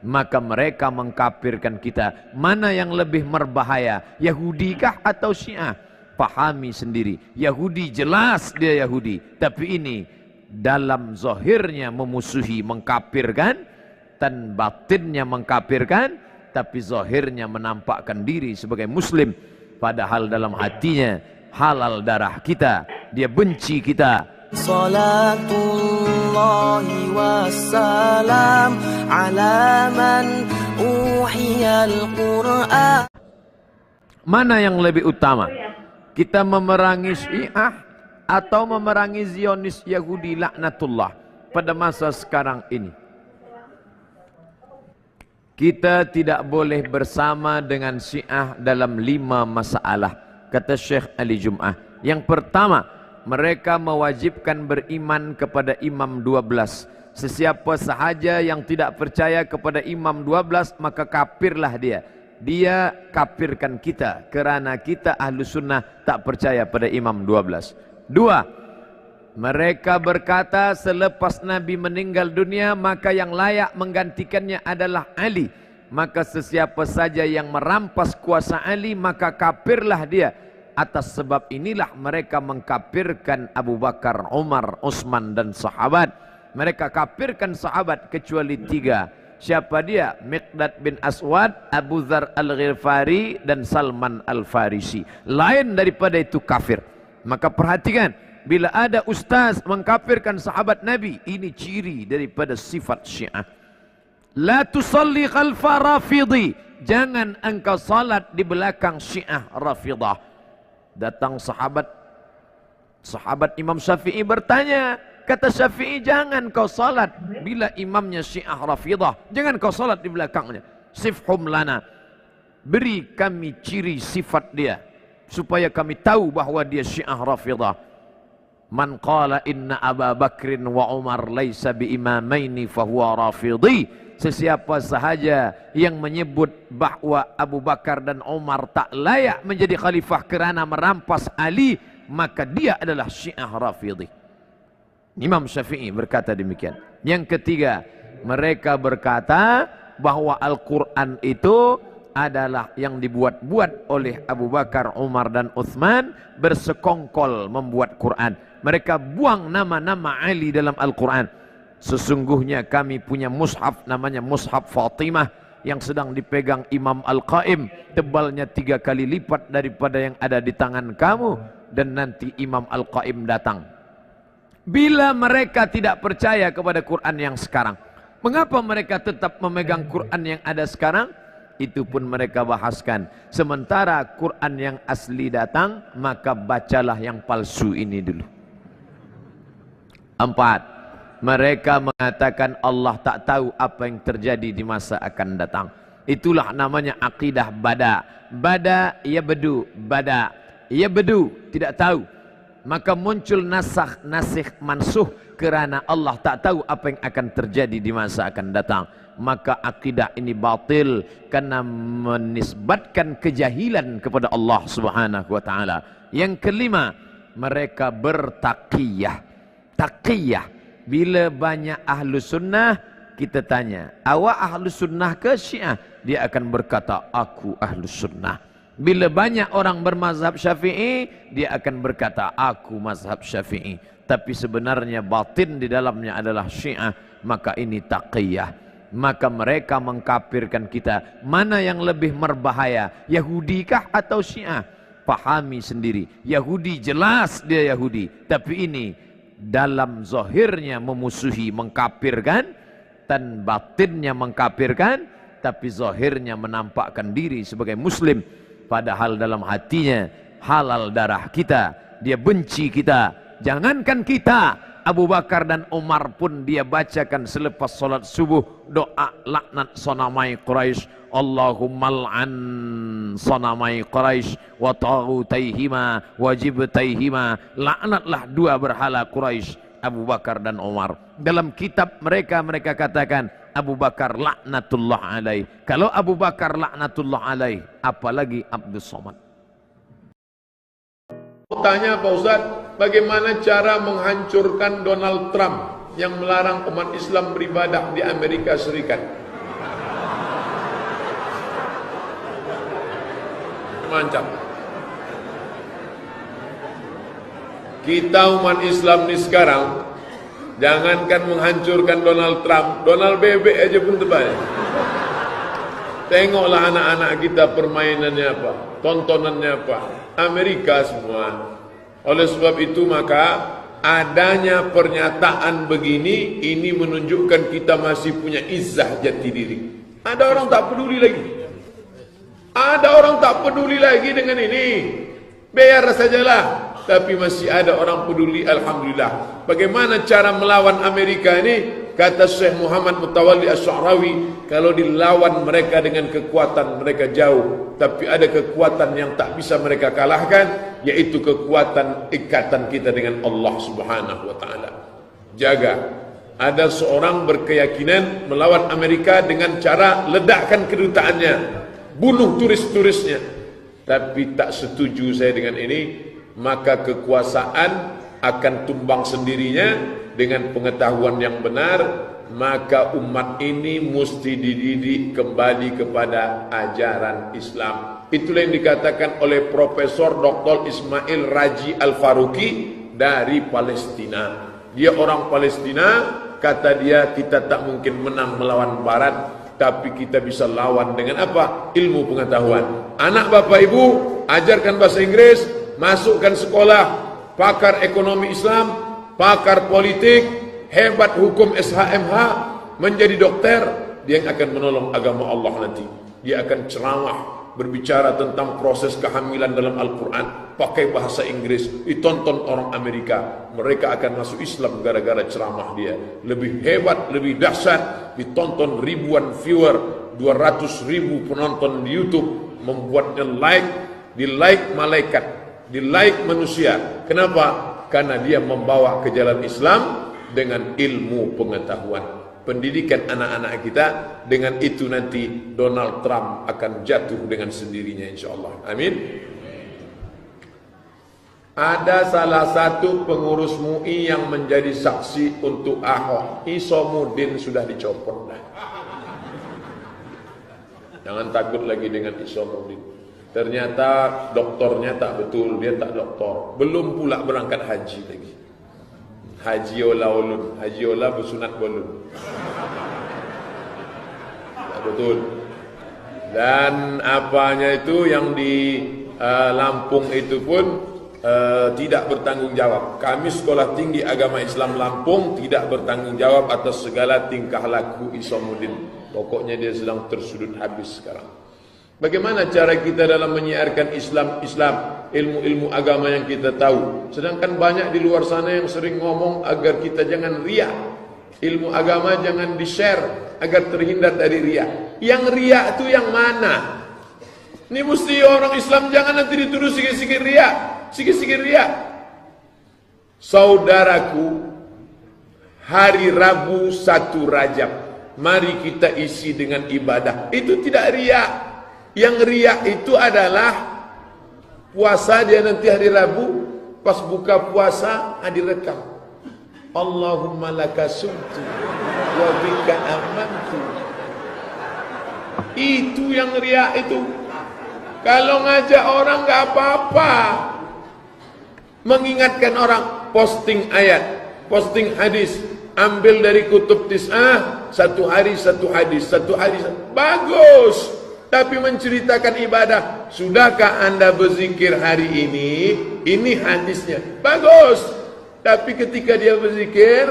maka mereka mengkafirkan kita. Mana yang lebih berbahaya, Yahudi kah atau Syiah? Pahami sendiri. Yahudi jelas dia Yahudi, tapi ini dalam zahirnya memusuhi, mengkafirkan, dan batinnya mengkafirkan, tapi zahirnya menampakkan diri sebagai muslim, padahal dalam hatinya halal darah kita, dia benci kita. Salatullahi wassalam ala man uhiyal Qur'an. Mana yang lebih utama? Kita memerangi Syiah atau memerangi Zionis Yahudi laknatullah pada masa sekarang ini? Kita tidak boleh bersama dengan Syiah dalam 5 masalah, kata Syekh Ali Jum'ah. Yang pertama, mereka mewajibkan beriman kepada Imam 12. Sesiapa sahaja yang tidak percaya kepada Imam 12, maka kafirlah dia. Dia kafirkan kita kerana kita ahlu sunnah tak percaya pada Imam 12. 2, mereka berkata selepas Nabi meninggal dunia maka yang layak menggantikannya adalah Ali. Maka sesiapa saja yang merampas kuasa Ali maka kafirlah dia. Atas sebab inilah mereka mengkafirkan Abu Bakar, Umar, Utsman dan sahabat. Mereka kafirkan sahabat kecuali 3. Siapa dia? Miqdad bin Aswad, Abu Dzar Al-Ghifari dan Salman Al-Farisi. Lain daripada itu kafir. Maka perhatikan, bila ada ustaz mengkafirkan sahabat Nabi, ini ciri daripada sifat Syiah. La tusalli khalfa rafidhi, jangan engkau salat di belakang Syiah Rafidah. Datang sahabat Imam Syafi'i bertanya, kata Syafi'i, jangan kau salat bila imamnya Syiah Rafidah, jangan kau salat di belakangnya. Sifhum lana, beri kami ciri sifat dia supaya kami tahu bahwa dia Syiah Rafidah. Man qala inna Aba Bakrin wa Umar laisa bi imamaini fahuwa rafidhi. Sesiapa sahaja yang menyebut bahwa Abu Bakar dan Umar tak layak menjadi khalifah kerana merampas Ali, maka dia adalah Syiah Rafidhi. Imam Syafi'i berkata demikian. Yang ketiga, mereka berkata bahwa Al-Quran itu adalah yang dibuat-buat oleh Abu Bakar, Umar dan Utsman, bersekongkol membuat Quran. Mereka buang nama-nama Ali dalam Al-Quran. Sesungguhnya kami punya mushaf namanya Mushaf Fatimah yang sedang dipegang Imam Al-Qaim, tebalnya 3 kali lipat daripada yang ada di tangan kamu, dan nanti Imam Al-Qaim datang. Bila mereka tidak percaya kepada Quran yang sekarang, mengapa mereka tetap memegang Quran yang ada sekarang? Itu pun mereka bahaskan. Sementara Quran yang asli datang, maka bacalah yang palsu ini dulu. 4, mereka mengatakan Allah tak tahu apa yang terjadi di masa akan datang. Itulah namanya akidah bada. Bada ya bedu, bada ya bedu, tidak tahu. Maka muncul nasakh, nasikh, mansuh kerana Allah tak tahu apa yang akan terjadi di masa akan datang. Maka akidah ini batil karena menisbatkan kejahilan kepada Allah Subhanahu wa taala. Yang kelima, mereka bertaqiyah. Taqiyah. Bila banyak ahlu sunnah, kita tanya, awak ahlu sunnah ke Syiah? Dia akan berkata, aku ahlu sunnah. Bila banyak orang bermazhab Syafi'i, dia akan berkata, aku mazhab Syafi'i. Tapi sebenarnya batin di dalamnya adalah Syiah. Maka ini taqiyah. Maka mereka mengkafirkan kita. Mana yang lebih berbahaya, Yahudi kah atau Syiah? Pahami sendiri. Yahudi jelas dia Yahudi, tapi ini dalam zahirnya memusuhi, mengkafirkan, dan batinnya mengkafirkan, tapi zahirnya menampakkan diri sebagai muslim, padahal dalam hatinya halal darah kita, dia benci kita. Jangankan kita, Abu Bakar dan Umar pun dia bacakan selepas solat subuh doa laknat sonamai Quraisy. Allahumma al'an sonamai Quraisy wa taghutaihima wa jibtaihima. Laknatlah 2 berhala Quraisy, Abu Bakar dan Umar. Dalam kitab mereka katakan Abu Bakar laknatullah alaih. Kalau Abu Bakar laknatullah alaih, apalagi Abdus Somad. Tanya Pak Ustaz, bagaimana cara menghancurkan Donald Trump yang melarang umat Islam beribadah di Amerika Serikat? macam. Kita umat Islam ni sekarang, jangankan menghancurkan Donald Trump, Donald Bebek aja pun tebal. Tengoklah anak-anak kita permainannya apa, tontonannya apa, Amerika semua. Oleh sebab itu maka adanya pernyataan begini, ini menunjukkan kita masih punya izzah jati diri. Ada orang tak peduli lagi. Ada orang tak peduli lagi dengan ini. Biar sajalah. Tapi masih ada orang peduli, alhamdulillah. Bagaimana cara melawan Amerika ini? Kata Syekh Muhammad Mutawalli Asy-Sya'rawi, kalau dilawan mereka dengan kekuatan mereka jauh, tapi ada kekuatan yang tak bisa mereka kalahkan, yaitu kekuatan ikatan kita dengan Allah Subhanahu wa taala. Jaga. Ada seorang berkeyakinan melawan Amerika dengan cara ledakkan kedutaannya, bunuh turis-turisnya. Tapi tak setuju saya dengan ini. Maka kekuasaan akan tumbang sendirinya dengan pengetahuan yang benar. Maka umat ini mesti dididik kembali kepada ajaran Islam. Itulah yang dikatakan oleh Profesor Dr. Ismail Raji Al-Faruqi dari Palestina. Dia orang Palestina, kata dia kita tak mungkin menang melawan Barat, tapi kita bisa lawan dengan apa? Ilmu pengetahuan. Anak bapak ibu, ajarkan bahasa Inggris, masukkan sekolah, pakar ekonomi Islam, pakar politik, hebat hukum SHMH, menjadi dokter, dia yang akan menolong agama Allah nanti. Dia akan ceramah, berbicara tentang proses kehamilan dalam Al-Quran, pakai bahasa Inggris, ditonton orang Amerika. Mereka akan masuk Islam gara-gara ceramah dia. Lebih hebat, lebih dahsyat, ditonton ribuan viewer, 200.000 penonton di YouTube, membuatnya di-like malaikat, di-like manusia. Kenapa? Karena dia membawa ke jalan Islam dengan ilmu pengetahuan. Pendidikan anak-anak kita, dengan itu nanti Donald Trump akan jatuh dengan sendirinya insyaallah. Amin. Ada salah satu pengurus MUI yang menjadi saksi untuk Ahok. Isomuddin sudah dicopot dah. Jangan takut lagi dengan Isomuddin. Ternyata doktornya tak betul, dia tak doktor. Belum pula berangkat haji lagi. Haji olah ulun, haji olah bersunat bolun. Tak betul. Dan apanya itu yang di Lampung itu pun tidak bertanggung jawab. Kami Sekolah Tinggi Agama Islam Lampung tidak bertanggung jawab atas segala tingkah laku Isomuddin. Pokoknya dia sedang tersudut habis sekarang. Bagaimana cara kita dalam menyiarkan Islam, ilmu-ilmu agama yang kita tahu. Sedangkan banyak di luar sana yang sering ngomong agar kita jangan riya. Ilmu agama jangan di-share agar terhindar dari riya. Yang riya itu yang mana? Ini mesti orang Islam jangan nanti dituduh sikit-sikit riya. Sikit-sikit riya. Saudaraku, hari Rabu 1 Rajab, mari kita isi dengan ibadah. Itu tidak riya. Yang riya itu adalah puasa dia nanti hari Rabu, pas buka puasa direkam. Allahumma laka sumtu wa bika amantu. Itu yang riya itu. Kalau ngajak orang enggak apa-apa. Mengingatkan orang, posting ayat, posting hadis, ambil dari kutub tis'ah, 1 hari 1 hadis, 1 hari bagus. Tapi menceritakan ibadah, sudahkah anda berzikir hari ini? Ini hadisnya, bagus. Tapi ketika dia berzikir,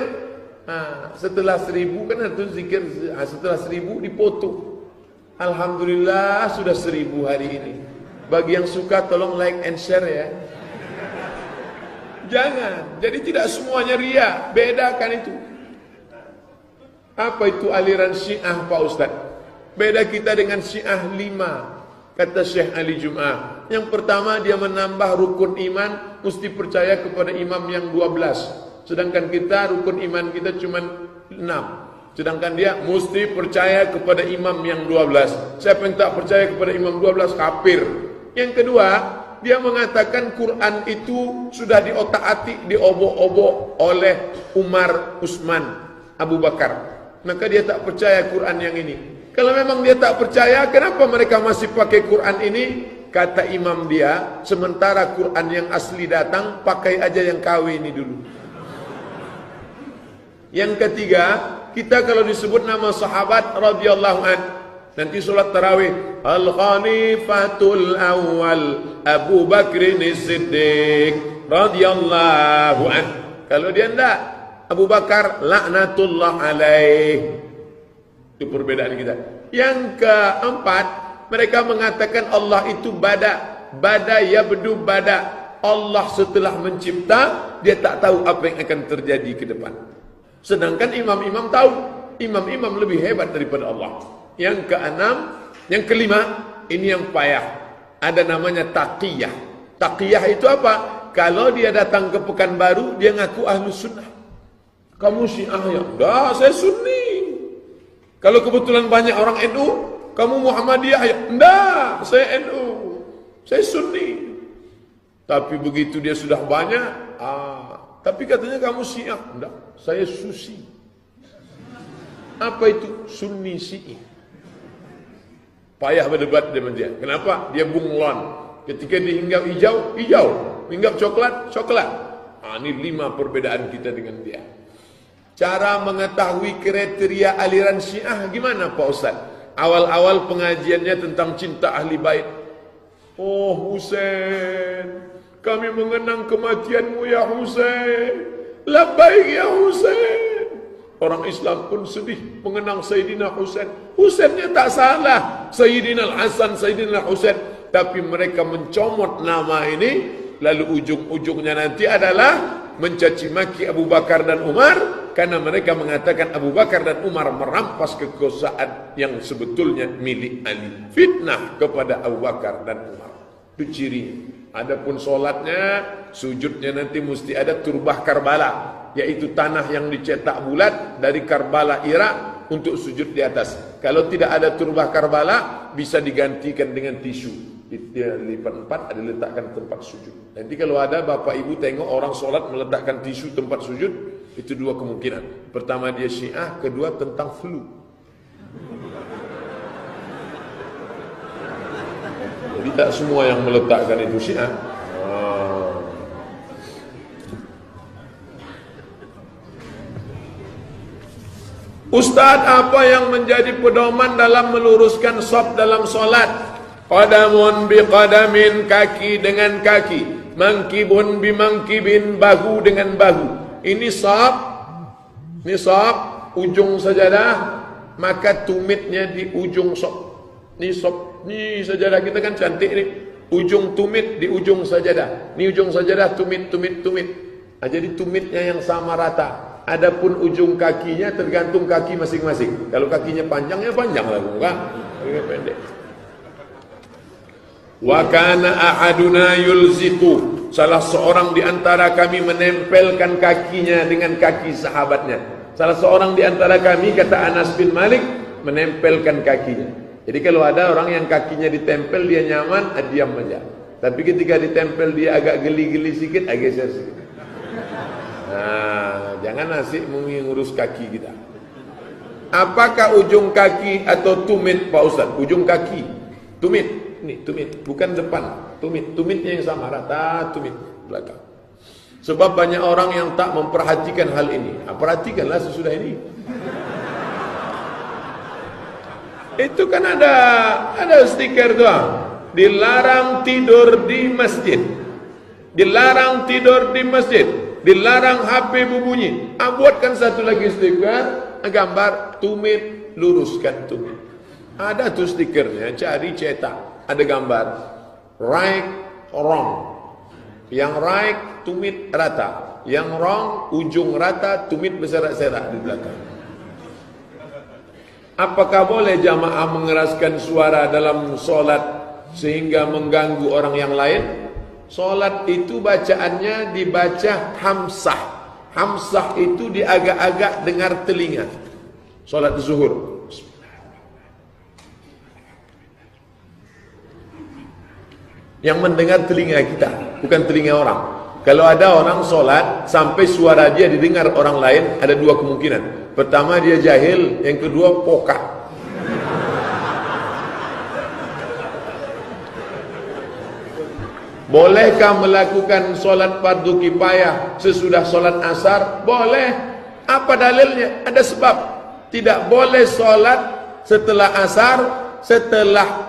setelah 1000 kan itu zikir, setelah 1000 dipoto. Alhamdulillah sudah 1000 hari ini. Bagi yang suka tolong like and share ya. Jangan, jadi tidak semuanya riya, bedakan itu. Apa itu aliran Syiah Pak Ustaz? Beda kita dengan Syiah 5, kata Syekh Ali Jum'ah. Yang pertama dia menambah rukun iman, mesti percaya kepada imam yang 12. Sedangkan kita rukun iman kita cuma 6. Sedangkan dia mesti percaya kepada imam yang 12. Siapa yang tak percaya kepada imam 12 kafir. Yang kedua, dia mengatakan Quran itu sudah diotak-atik, diobok-obok oleh Umar, Utsman, Abu Bakar. Maka dia tak percaya Quran yang ini. Kalau memang dia tak percaya, kenapa mereka masih pakai Quran ini? Kata imam dia, sementara Quran yang asli datang, pakai aja yang KW ini dulu. Yang ketiga, kita kalau disebut nama sahabat radhiyallahu an, nanti sholat tarawih, Al-Khalifatul Awwal Abu Bakrin As-Siddiq radhiyallahu an. Kalau dia enggak, Abu Bakar laknatullah alaih. Itu perbedaan kita. Yang keempat, mereka mengatakan Allah itu bada yabdu bada. Allah setelah mencipta, dia tak tahu apa yang akan terjadi ke depan. Sedangkan imam-imam tahu. Imam-imam lebih hebat daripada Allah. Yang keenam, yang kelima, ini yang payah. Ada namanya taqiyah. Taqiyah itu apa? Kalau dia datang ke Pekanbaru, dia ngaku ahlu sunnah. Kamu Syiah ya? Enggak, saya Sunni. Kalau kebetulan banyak orang NU, kamu Muhammadiyah ya? Enggak, saya NU. Saya Sunni. Tapi begitu dia sudah banyak, tapi katanya kamu Syiah. Enggak, saya Susi. Apa itu? Sunni Syiah. Payah berdebat dengan dia. Kenapa? Dia bunglon. Ketika dihinggap hijau, hijau. Hinggap coklat, coklat. Ini 5 perbedaan kita dengan dia. Cara mengetahui kriteria aliran Syiah gimana Pak Ustaz? Awal-awal pengajiannya tentang cinta ahli bait. Oh Husain, kami mengenang kematianmu ya Husain. Labbaik ya Husain. Orang Islam pun sedih mengenang Sayyidina Husain. Husainnya tak salah, Sayyidina Hasan, Sayyidina Husain. Tapi mereka mencomot nama ini, lalu ujung-ujungnya nanti adalah mencaci maki Abu Bakar dan Umar, karena mereka mengatakan Abu Bakar dan Umar merampas kekuasaan yang sebetulnya milik Ali. Fitnah kepada Abu Bakar dan Umar. Itu cirinya. Adapun solatnya, sujudnya nanti mesti ada turbah Karbala, yaitu tanah yang dicetak bulat dari Karbala Irak untuk sujud di atas. Kalau tidak ada turbah Karbala, bisa digantikan dengan tisu. Dia lipat 4, ada letakkan tempat sujud. Nanti kalau ada bapak ibu tengok orang solat meletakkan tisu tempat sujud, itu 2 kemungkinan. Pertama dia Syiah, kedua tentang flu. Jadi tak semua yang meletakkan itu Syiah. Ustaz, apa yang menjadi pedoman dalam meluruskan shaf dalam solat? Qadamun biqadamin, kaki dengan kaki, mangkibun bimangkibin, bahu dengan bahu. Ini shaf, ujung sajadah, maka tumitnya di ujung shaf. Ini shaf, ini sajadah kita kan cantik nih. Ujung tumit di ujung sajadah. Ini ujung sajadah, tumit. Jadi tumitnya yang sama rata. Adapun ujung kakinya tergantung kaki masing-masing. Kalau kakinya panjang, ya panjang lah, bukan? Kakinya pendek. Wa kana ahaduna yulziqu, salah seorang di antara kami menempelkan kakinya dengan kaki sahabatnya. Salah seorang di antara kami, kata Anas bin Malik, menempelkan kakinya. Jadi kalau ada orang yang kakinya ditempel dia nyaman, diam aja. Tapi ketika ditempel dia agak geli-geli sedikit, geser sedikit. Nah, jangan asik mengurus kaki kita. Apakah ujung kaki atau tumit Pak Ustaz? Ujung kaki, tumit. Ini tumit, bukan depan. Tumitnya yang sama rata, tumit belakang. Sebab banyak orang yang tak memperhatikan hal ini. Perhatikanlah sesudah ini. Itu kan ada stiker tuh. Dilarang tidur di masjid. Dilarang tidur di masjid. Dilarang HP berbunyi. Buatkan satu lagi stiker, gambar tumit, luruskan tumit. Ada tuh stikernya, cari cetak. Ada gambar right, wrong. Yang right, tumit rata. Yang wrong, ujung rata, tumit berserak-serak di belakang. Apakah boleh jamaah mengeraskan suara dalam solat sehingga mengganggu orang yang lain? Solat itu bacaannya dibaca hamsah. Hamsah itu diagak-agak dengar telinga. Solat zuhur. Yang mendengar telinga kita, bukan telinga orang. Kalau ada orang solat sampai suara dia didengar orang lain, ada 2 kemungkinan. Pertama dia jahil, yang kedua pokak. Bolehkah melakukan solat fardu kifayah sesudah solat asar? Boleh. Apa dalilnya? Ada sebab. Tidak boleh solat setelah asar, setelah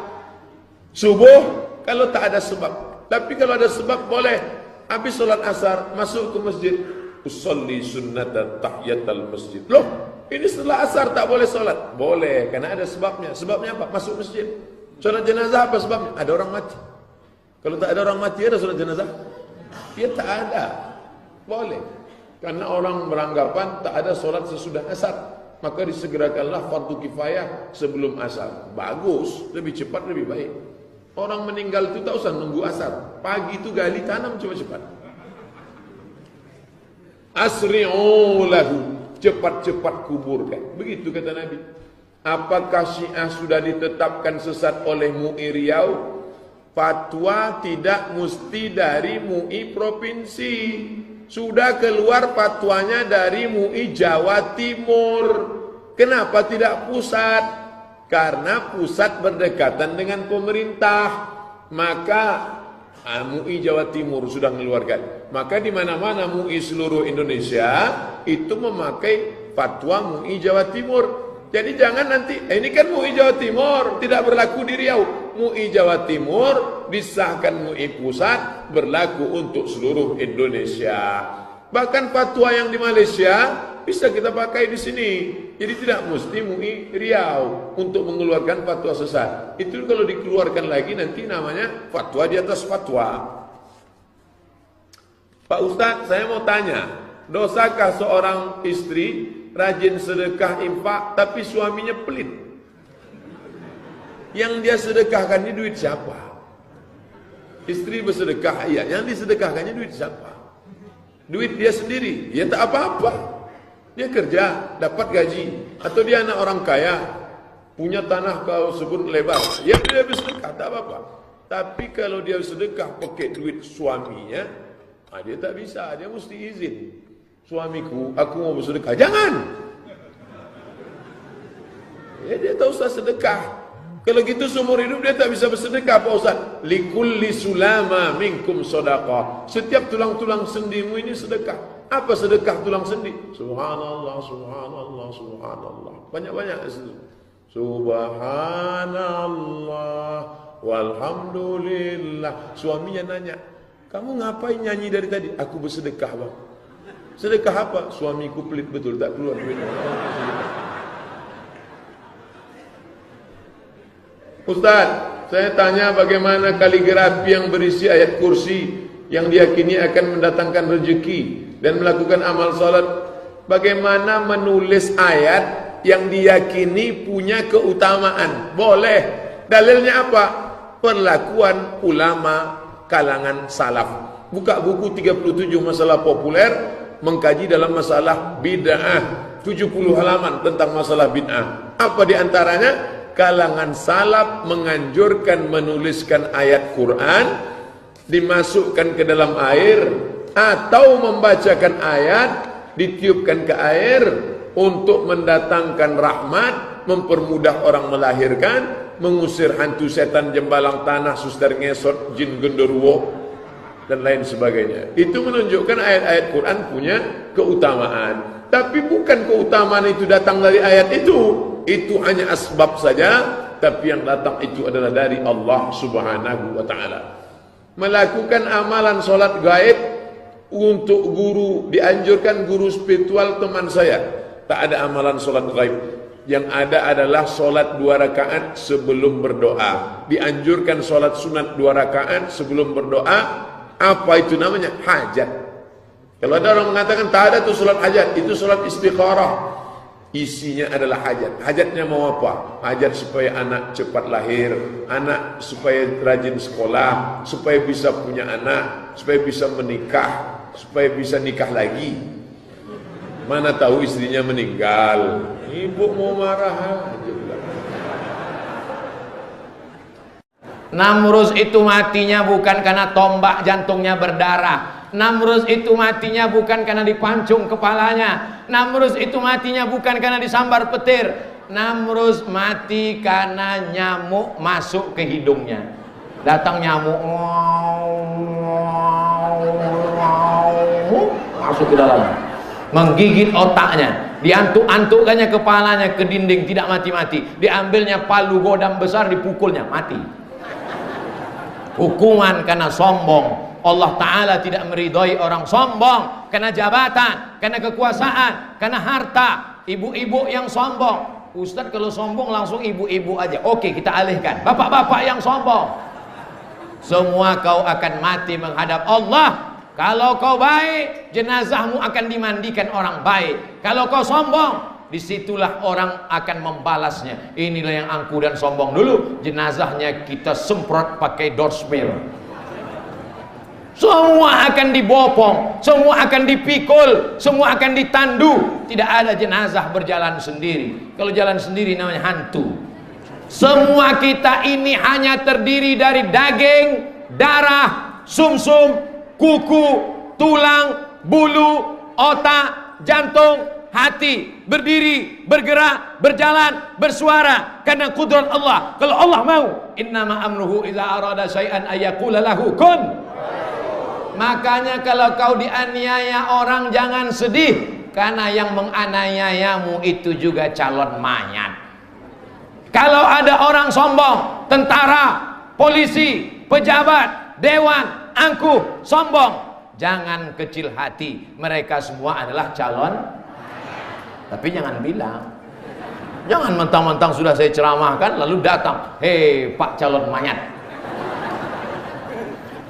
subuh, kalau tak ada sebab. Tapi kalau ada sebab boleh. Habis solat asar, masuk ke masjid, usolli sunnatan tahiyatal masjid. Loh, ini setelah asar tak boleh solat? Boleh, karena ada sebabnya. Sebabnya apa? Masuk masjid. Solat jenazah apa sebabnya? Ada orang mati. Kalau tak ada orang mati, ada solat jenazah? Ya tak ada. Boleh. Karena orang beranggapan tak ada solat sesudah asar, maka disegerakanlah fardu kifayah sebelum asar. Bagus, lebih cepat lebih baik. Orang meninggal itu tak usah nunggu asar. Pagi itu gali tanam cepat-cepat. Asri'u lahu, cepat-cepat kuburkan. Begitu kata Nabi. Apakah Syiah sudah ditetapkan sesat oleh MUI Riau? Fatwa tidak mesti dari MUI provinsi. Sudah keluar fatwanya dari MUI Jawa Timur. Kenapa tidak pusat? Karena pusat berdekatan dengan pemerintah. Maka MUI Jawa Timur sudah mengeluarkan. Maka di mana-mana MUI seluruh Indonesia itu memakai fatwa MUI Jawa Timur. Jadi jangan nanti, ini kan MUI Jawa Timur, tidak berlaku di Riau. MUI Jawa Timur disahkan MUI pusat, berlaku untuk seluruh Indonesia. Bahkan fatwa yang di Malaysia bisa kita pakai di sini. Jadi tidak mesti MUI Riau untuk mengeluarkan fatwa sesat. Itu kalau dikeluarkan lagi nanti namanya fatwa di atas fatwa. Pak Ustadz, saya mau tanya, dosakah seorang istri rajin sedekah infak tapi suaminya pelit? Yang dia sedekahkan ini duit siapa? Istri bersedekah, iya, yang disedekahkannya duit siapa? Duit dia sendiri, ya tak apa-apa. Dia kerja, dapat gaji, atau dia anak orang kaya, punya tanah kau sebut lebar, ya dia bersedekah, tak apa-apa. Tapi kalau dia sedekah pakai duit suaminya, dia tak bisa, dia mesti izin. Suamiku, aku mau bersedekah. Jangan. Ya, dia tak usah sedekah. Kalau gitu seumur hidup dia tak bisa bersedekah, Pak Ustaz. Likulli sulama minkum sedekah. Setiap tulang-tulang sendimu ini sedekah. Apa sedekah tulang sendi? Subhanallah, subhanallah, subhanallah. Banyak-banyak Subhanallah walhamdulillah. Suaminya nanya, kamu ngapain nyanyi dari tadi? Aku bersedekah, Bang. Sedekah apa? Suamiku pelit betul, tak keluar duit. Ustaz, saya tanya bagaimana kaligrafi yang berisi ayat kursi yang diyakini akan mendatangkan rezeki dan melakukan amal salat. Bagaimana menulis ayat yang diyakini punya keutamaan? Boleh. Dalilnya apa? Perlakuan ulama kalangan salaf. Buka buku 37 masalah populer, mengkaji dalam masalah bid'ah, 70 halaman tentang masalah bid'ah. Apa diantaranya? Kalangan salaf menganjurkan menuliskan ayat Quran, dimasukkan ke dalam air, atau membacakan ayat, ditiupkan ke air untuk mendatangkan rahmat, mempermudah orang melahirkan, mengusir hantu setan jembalang tanah, suster ngesot, jin genderuwo, dan lain sebagainya. Itu menunjukkan ayat-ayat Quran punya keutamaan. Tapi bukan keutamaan itu datang dari ayat itu hanya asbab saja, tapi yang datang itu adalah dari Allah Subhanahu wa taala. Melakukan amalan salat gaib untuk guru, dianjurkan guru spiritual teman saya. Tak ada amalan salat gaib. Yang ada adalah salat 2 rakaat sebelum berdoa. Dianjurkan salat sunat 2 rakaat sebelum berdoa. Apa itu namanya? Hajat. Kalau ada orang mengatakan tak ada tuh salat hajat, itu salat istikharah. Isinya adalah hajat. Hajatnya mau apa? Hajat supaya anak cepat lahir, anak supaya rajin sekolah, supaya bisa punya anak, supaya bisa menikah, supaya bisa nikah lagi. Mana tahu istrinya meninggal, ibu mau marah aja. Namrus itu matinya bukan karena tombak jantungnya berdarah. Namrus itu matinya bukan karena dipancung kepalanya. Namrus itu matinya bukan karena disambar petir. Namrus mati karena nyamuk masuk ke hidungnya. Datang nyamuk, masuk ke dalam, menggigit otaknya, diantuk-antukkannya kepalanya ke dinding, tidak mati-mati, diambilnya palu godam besar, dipukulnya, mati. Hukuman karena sombong. Allah Ta'ala tidak meridhoi orang sombong karena jabatan, karena kekuasaan, karena harta. Ibu-ibu yang sombong, Ustadz kalau sombong langsung ibu-ibu aja. Oke, kita alihkan, bapak-bapak yang sombong, semua kau akan mati menghadap Allah. Kalau kau baik, jenazahmu akan dimandikan orang baik. Kalau kau sombong, disitulah orang akan membalasnya. Inilah yang angku dan sombong dulu, jenazahnya kita semprot pakai dorsmir. Semua akan dibopong, semua akan dipikul, semua akan ditandu. Tidak ada jenazah berjalan sendiri. Kalau jalan sendiri namanya hantu. Semua kita ini hanya terdiri dari daging, darah, sumsum, kuku, tulang, bulu, otak, jantung, hati. Berdiri, bergerak, berjalan, bersuara karena kudrat Allah. Kalau Allah mau, innama amruhu idza arada syai'an ayyaqula lahu kun. Makanya kalau kau dianiaya orang jangan sedih, karena yang menganiayamu itu juga calon mayat. Kalau ada orang sombong, tentara, polisi, pejabat, dewan, angkuh, sombong, jangan kecil hati, mereka semua adalah calon. Tapi jangan bilang, jangan mentang-mentang sudah saya ceramahkan lalu datang, hei Pak calon mayat.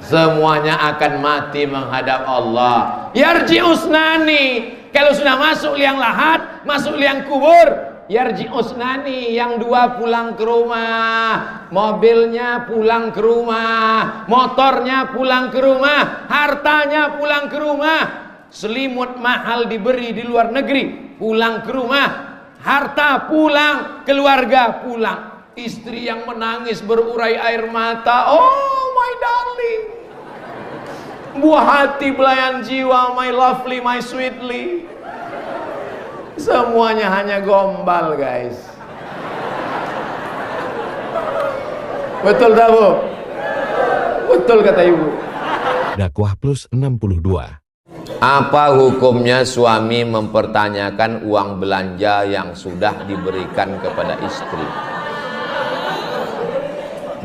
Semuanya akan mati menghadap Allah. Yarji usnani, kalau sudah masuk liang lahat, masuk liang kubur, yarji usnani, yang dua pulang ke rumah, mobilnya pulang ke rumah, motornya pulang ke rumah, hartanya pulang ke rumah, selimut mahal diberi di luar negeri, pulang ke rumah, harta pulang, keluarga pulang, istri yang menangis berurai air mata, oh my darling, buah hati belayan jiwa, my lovely, my sweetly. Semuanya hanya gombal guys. Betul tak Bu? Betul kata ibu. Dakwah Plus 62. Apa hukumnya suami mempertanyakan uang belanja yang sudah diberikan kepada istri?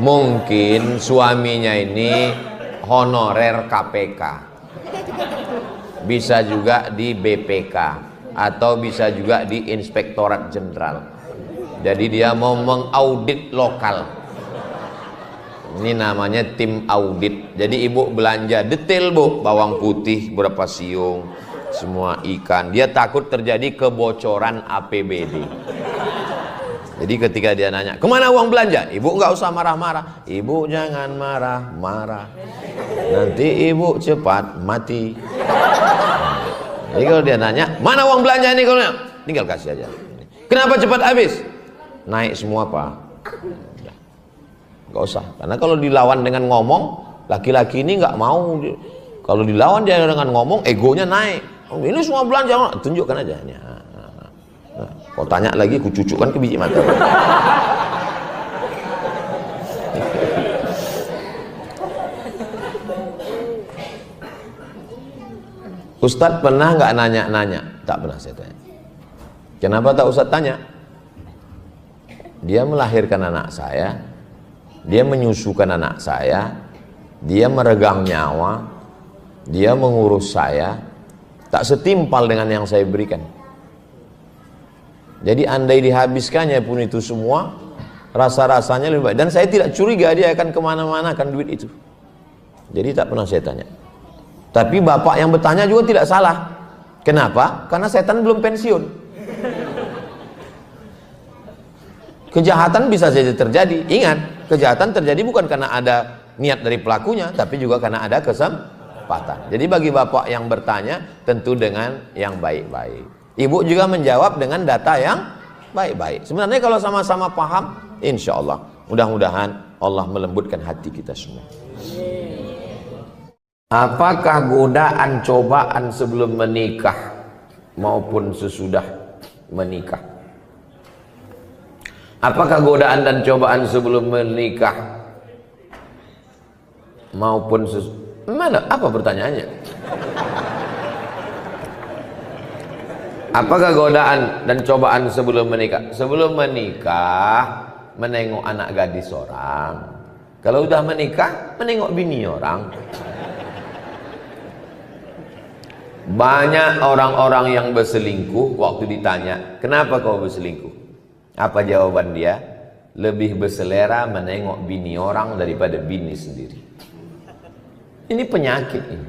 Mungkin suaminya ini honorer KPK, bisa juga di BPK, atau bisa juga di Inspektorat Jenderal. Jadi dia mau mengaudit lokal. Ini namanya tim audit. Jadi ibu belanja detail Bu, bawang putih berapa siung, semua ikan. Dia takut terjadi kebocoran APBD. Jadi ketika dia nanya, kemana uang belanja? Ibu nggak usah marah-marah. Ibu jangan marah-marah, nanti ibu cepat mati. Jadi kalau dia nanya, mana uang belanja ini? Kalau tinggal kasih aja. Kenapa cepat habis? Naik semua Pak. Nggak usah. Karena kalau dilawan dengan ngomong, laki-laki ini nggak mau. Kalau dilawan dia dengan ngomong, egonya naik. Oh, ini semua belanja, tunjukkan aja. Nah, kau tanya lagi, ku cucukkan ke biji mata. Ustadz pernah nggak nanya-nanya? Tak pernah saya tanya. Kenapa tak Ustadz tanya? Dia melahirkan anak saya, dia menyusukan anak saya, dia meregang nyawa, dia mengurus saya, tak setimpal dengan yang saya berikan. Jadi andai dihabiskannya pun itu semua, rasa-rasanya lebih baik. Dan saya tidak curiga dia akan kemana-mana akan duit itu. Jadi tak pernah saya tanya. Tapi bapak yang bertanya juga tidak salah. Kenapa? Karena setan belum pensiun. Kejahatan bisa saja terjadi. Ingat, kejahatan terjadi bukan karena ada niat dari pelakunya, tapi juga karena ada kesempatan. Jadi bagi bapak yang bertanya, tentu dengan yang baik-baik. Ibu juga menjawab dengan data yang baik-baik. Sebenarnya kalau sama-sama paham, insya Allah, mudah-mudahan Allah melembutkan hati kita semua. Apakah godaan cobaan sebelum menikah maupun sesudah menikah? Apakah godaan dan cobaan sebelum menikah maupun mana? Apa pertanyaannya? Apakah godaan dan cobaan sebelum menikah? Sebelum menikah menengok anak gadis orang. Kalau udah menikah menengok bini orang. Banyak orang-orang yang berselingkuh, waktu ditanya, kenapa kau berselingkuh? Apa jawaban dia? Lebih berselera menengok bini orang daripada bini sendiri. Ini penyakit ini.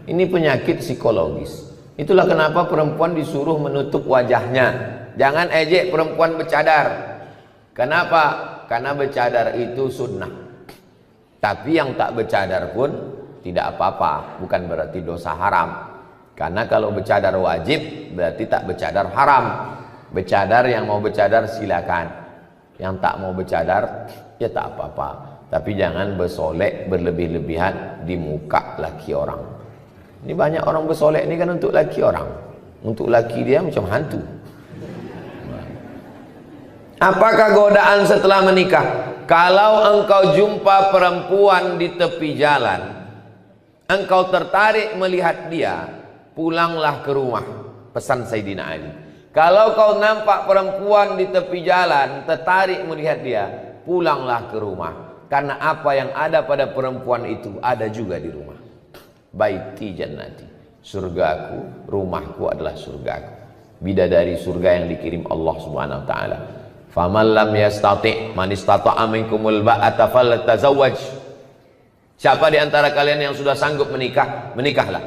Ini penyakit psikologis. Itulah kenapa perempuan disuruh menutup wajahnya. Jangan ejek perempuan bercadar. Kenapa? Karena bercadar itu sunnah. Tapi yang tak bercadar pun tidak apa-apa, bukan berarti dosa haram. Karena kalau bercadar wajib berarti tak bercadar haram. Bercadar, yang mau bercadar silakan. Yang tak mau bercadar ya tak apa-apa. Tapi jangan bersolek berlebih-lebihan di muka laki orang. Ini banyak orang bersolek ini kan untuk laki orang. Untuk laki dia macam hantu. Apakah godaan setelah menikah? Kalau engkau jumpa perempuan di tepi jalan, engkau tertarik melihat dia, pulanglah ke rumah. Pesan Sayyidina Ali. Kalau kau nampak perempuan di tepi jalan, tertarik melihat dia, pulanglah ke rumah. Karena apa yang ada pada perempuan itu ada juga di rumah. Baiti jannati, surgaku, rumahku adalah surgaku. Bidadari surga yang dikirim Allah Subhanahu wa taala. Faman lam yastati' man istata'a minkumul ba'ata falyatazawwaj. Siapa di antara kalian yang sudah sanggup menikah, menikahlah.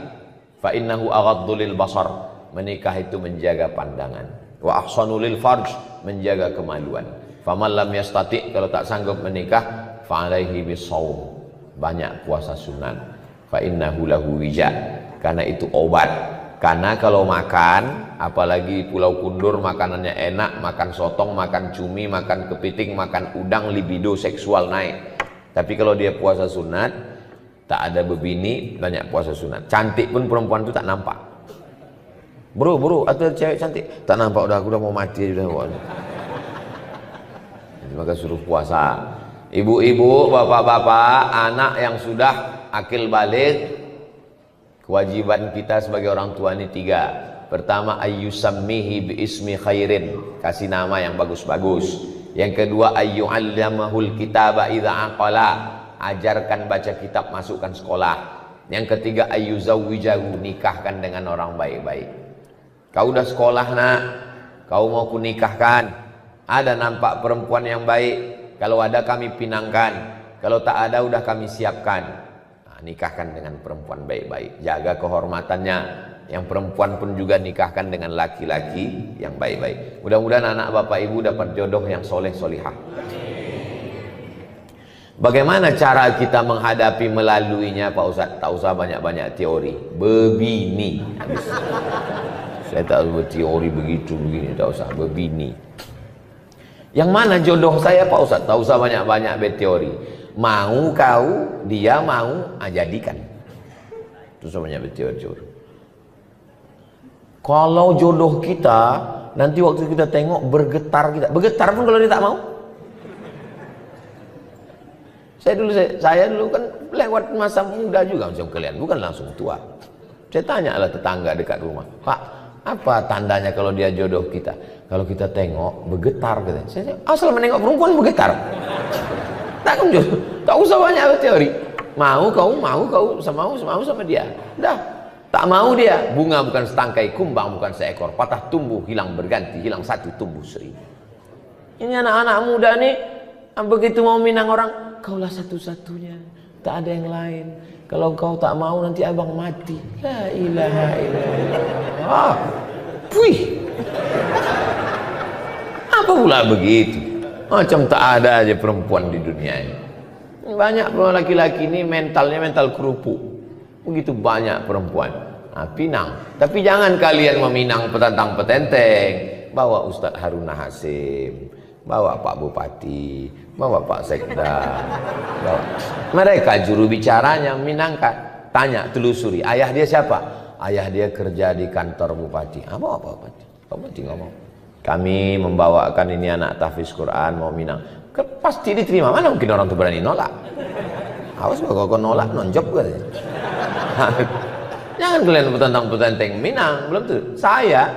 Fa innahu aghaddu lil basar, menikah itu menjaga pandangan. Wa ahsanu lil farj, menjaga kemaluan. Faman lam yastati', kalau tak sanggup menikah, fa alaihi bisawm, banyak puasa sunat. Fa innahu lahu wija, karena itu obat. Karena kalau makan, apalagi Pulau Kundur makanannya enak, makan sotong, makan cumi, makan kepiting, makan udang, libido seksual naik. Tapi kalau dia puasa sunat, tak ada bebini, banyak puasa sunat. Cantik pun perempuan itu tak nampak. Bro, ada cewek cantik, tak nampak, udah aku udah mau mati sudah. Maka suruh puasa. Ibu-ibu, bapak-bapak, anak yang sudah akil balik, kewajiban kita sebagai orang tua ini 3. Pertama, ayyusammihi biismi khairin, kasih nama yang bagus-bagus. Yang kedua, ayyu'allamahul kitaba idza aqala, ajarkan baca kitab, masukkan sekolah. Yang ketiga, ayyuzawwijahu, nikahkan dengan orang baik-baik. Kau udah sekolah nak, kau mau kunikahkan, ada nampak perempuan yang baik, kalau ada kami pinangkan, kalau tak ada udah kami siapkan. Nikahkan dengan perempuan baik-baik, jaga kehormatannya. Yang perempuan pun juga nikahkan dengan laki-laki yang baik-baik. Mudah-mudahan anak bapak ibu dapat jodoh yang soleh solihah. Bagaimana cara kita menghadapi melaluinya Pak Ustadz? Tak usah banyak-banyak teori, bebini. Saya tak usah teori begitu begini, tak usah, bebini. Yang mana jodoh saya Pak Ustadz? Tak usah banyak-banyak berteori. Mau kau, dia mau, jadikan. Itu semuanya berteori. Kalau jodoh kita, nanti waktu kita tengok bergetar kita. Bergetar pun kalau dia tak mau. Saya dulu kan lewat masa muda juga macam kalian, bukan langsung tua. Saya tanyalah tetangga dekat rumah, Pak, apa tandanya kalau dia jodoh kita? Kalau kita tengok bergetar katanya. Saya asal menengok perempuan bergetar. Tak usah banyak teori. Mau kau sama dia. Dah. Tak mau dia, bunga bukan setangkai, kumbang bukan seekor, patah tumbuh hilang berganti, hilang satu tumbuh seribu. Ini anak-anak muda nih, begitu mau minang orang, kaulah satu-satunya, tak ada yang lain. Kalau kau tak mau nanti abang mati. La ilaha illallah. Apa pula begitu? Macam tak ada aja perempuan di dunia ini. Banyak laki-laki ini mentalnya mental kerupuk. Begitu banyak perempuan. Pinang. Tapi jangan kalian meminang petantang petenteng. Bawa Ustadz Haruna Hasim, bawa Pak Bupati, bawa Pak Sekda, bawa. Mereka juru bicaranya minangkan. Tanya, telusuri, ayah dia siapa? Ayah dia kerja di kantor Bupati. Bawa Pak Bupati. Pak Bupati ngomong, kami membawakan ini anak tahfiz Quran mau minang. Pasti diterima. Mana mungkin orang itu berani nolak? Awas kalau kau nolak nonjok katanya. Jangan kalian petantang-petenteng minang, belum tuh. Saya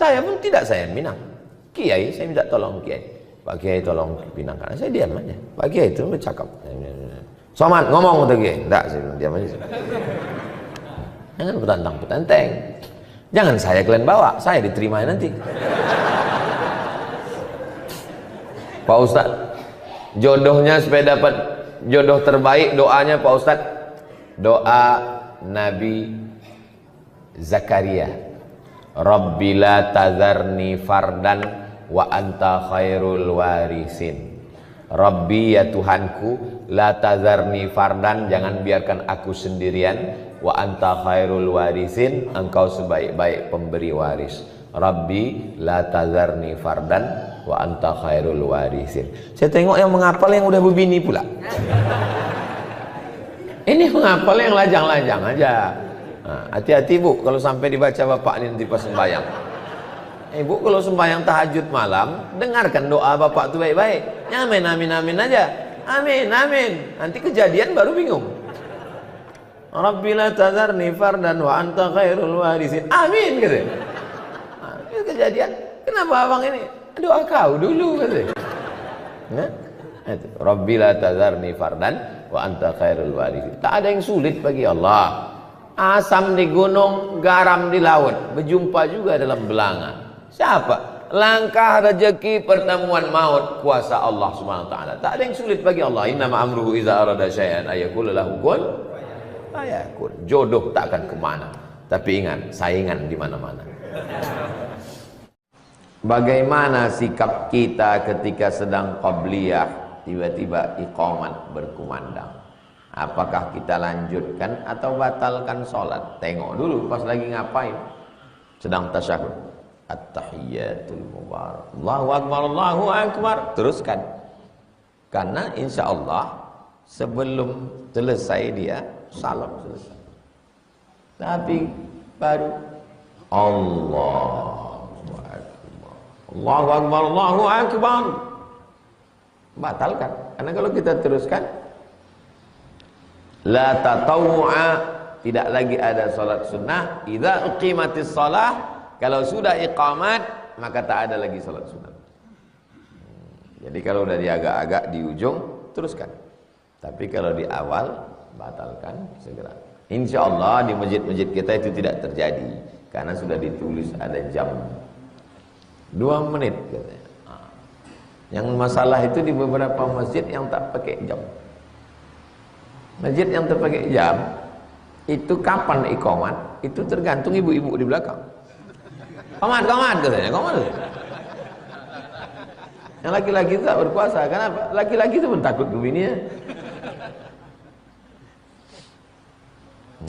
Saya pun tidak saya minang. Kiai, saya minta tolong Kiai. Pak Kiai tolong pinangkan. Saya diam aja. Pak Kiai itu bercakap. Somad ngomong untuk Kiai. Enggak, saya diam aja. Jangan petantang-petenteng. Jangan saya kalian bawa, saya diterima nanti. Pak Ustadz, jodohnya supaya dapat jodoh terbaik, doanya Pak Ustadz, doa Nabi Zakaria, Rabbi la tazarni fardan wa anta khairul warisin. Rabbi, ya Tuhanku, la tazarni fardan, jangan biarkan aku sendirian, wa anta khairul warisin, engkau sebaik-baik pemberi waris. Rabbi la tazarni fardan wa anta khairul warisin. Saya tengok yang menghafal yang udah berbini pula. Ini menghafal yang lajang-lajang aja. Hati-hati Bu, kalau sampai dibaca bapak ini nanti pas sembahyang. Ibu kalau sembahyang tahajud malam, dengarkan doa bapak itu baik-baik. Amin, amin, amin aja. Amin, amin. Nanti kejadian baru bingung. Rabbi la tazarni fardan wa anta khairul warisin. Amin gitu. Kejadian, kenapa abang ini? Doa kau dulu gitu. Nah, itu. Rabbi la tazarni fardan wa anta khairul warisin. Tak ada yang sulit bagi Allah. Asam di gunung, garam di laut, berjumpa juga dalam belanga. Siapa? Langkah rezeki, pertemuan maut, kuasa Allah Subhanahu wa taala. Tak ada yang sulit bagi Allah. Innama amruhu iza arada syai'an ayaqula lahu kun fayakun. Jodoh tak akan kemana. Tapi ingat, saingan di mana-mana. Bagaimana sikap kita ketika sedang qabliyah, tiba-tiba iqamat berkumandang? Apakah kita lanjutkan atau batalkan sholat? Tengok dulu pas lagi ngapain. Sedang tasyahud, at-tahiyyatul mubarak, Allahu akbar, Allahu akbar, teruskan. Karena insya Allah sebelum selesai dia salam selesai. Tapi baru Allahu akbar, Allahu akbar, Allahu akbar, batalkan. Karena kalau kita teruskan, la tatawu'a, tidak lagi ada salat sunnah. Idza uqimatis shalah, kalau sudah iqamat maka tak ada lagi salat sunnah. Jadi kalau udah di agak-agak di ujung, teruskan. Tapi kalau di awal, batalkan segera. Insya Allah di masjid-masjid kita itu tidak terjadi, karena sudah ditulis ada jam 2 menit katanya. Yang masalah itu di beberapa masjid yang tak pakai jam. Masjid yang terpakai jam itu kapan iqamat itu tergantung ibu-ibu di belakang. Qomat katanya, qomat. Yang laki-laki itu tak berkuasa. Kenapa? Laki-laki itu pun takut ke bininya.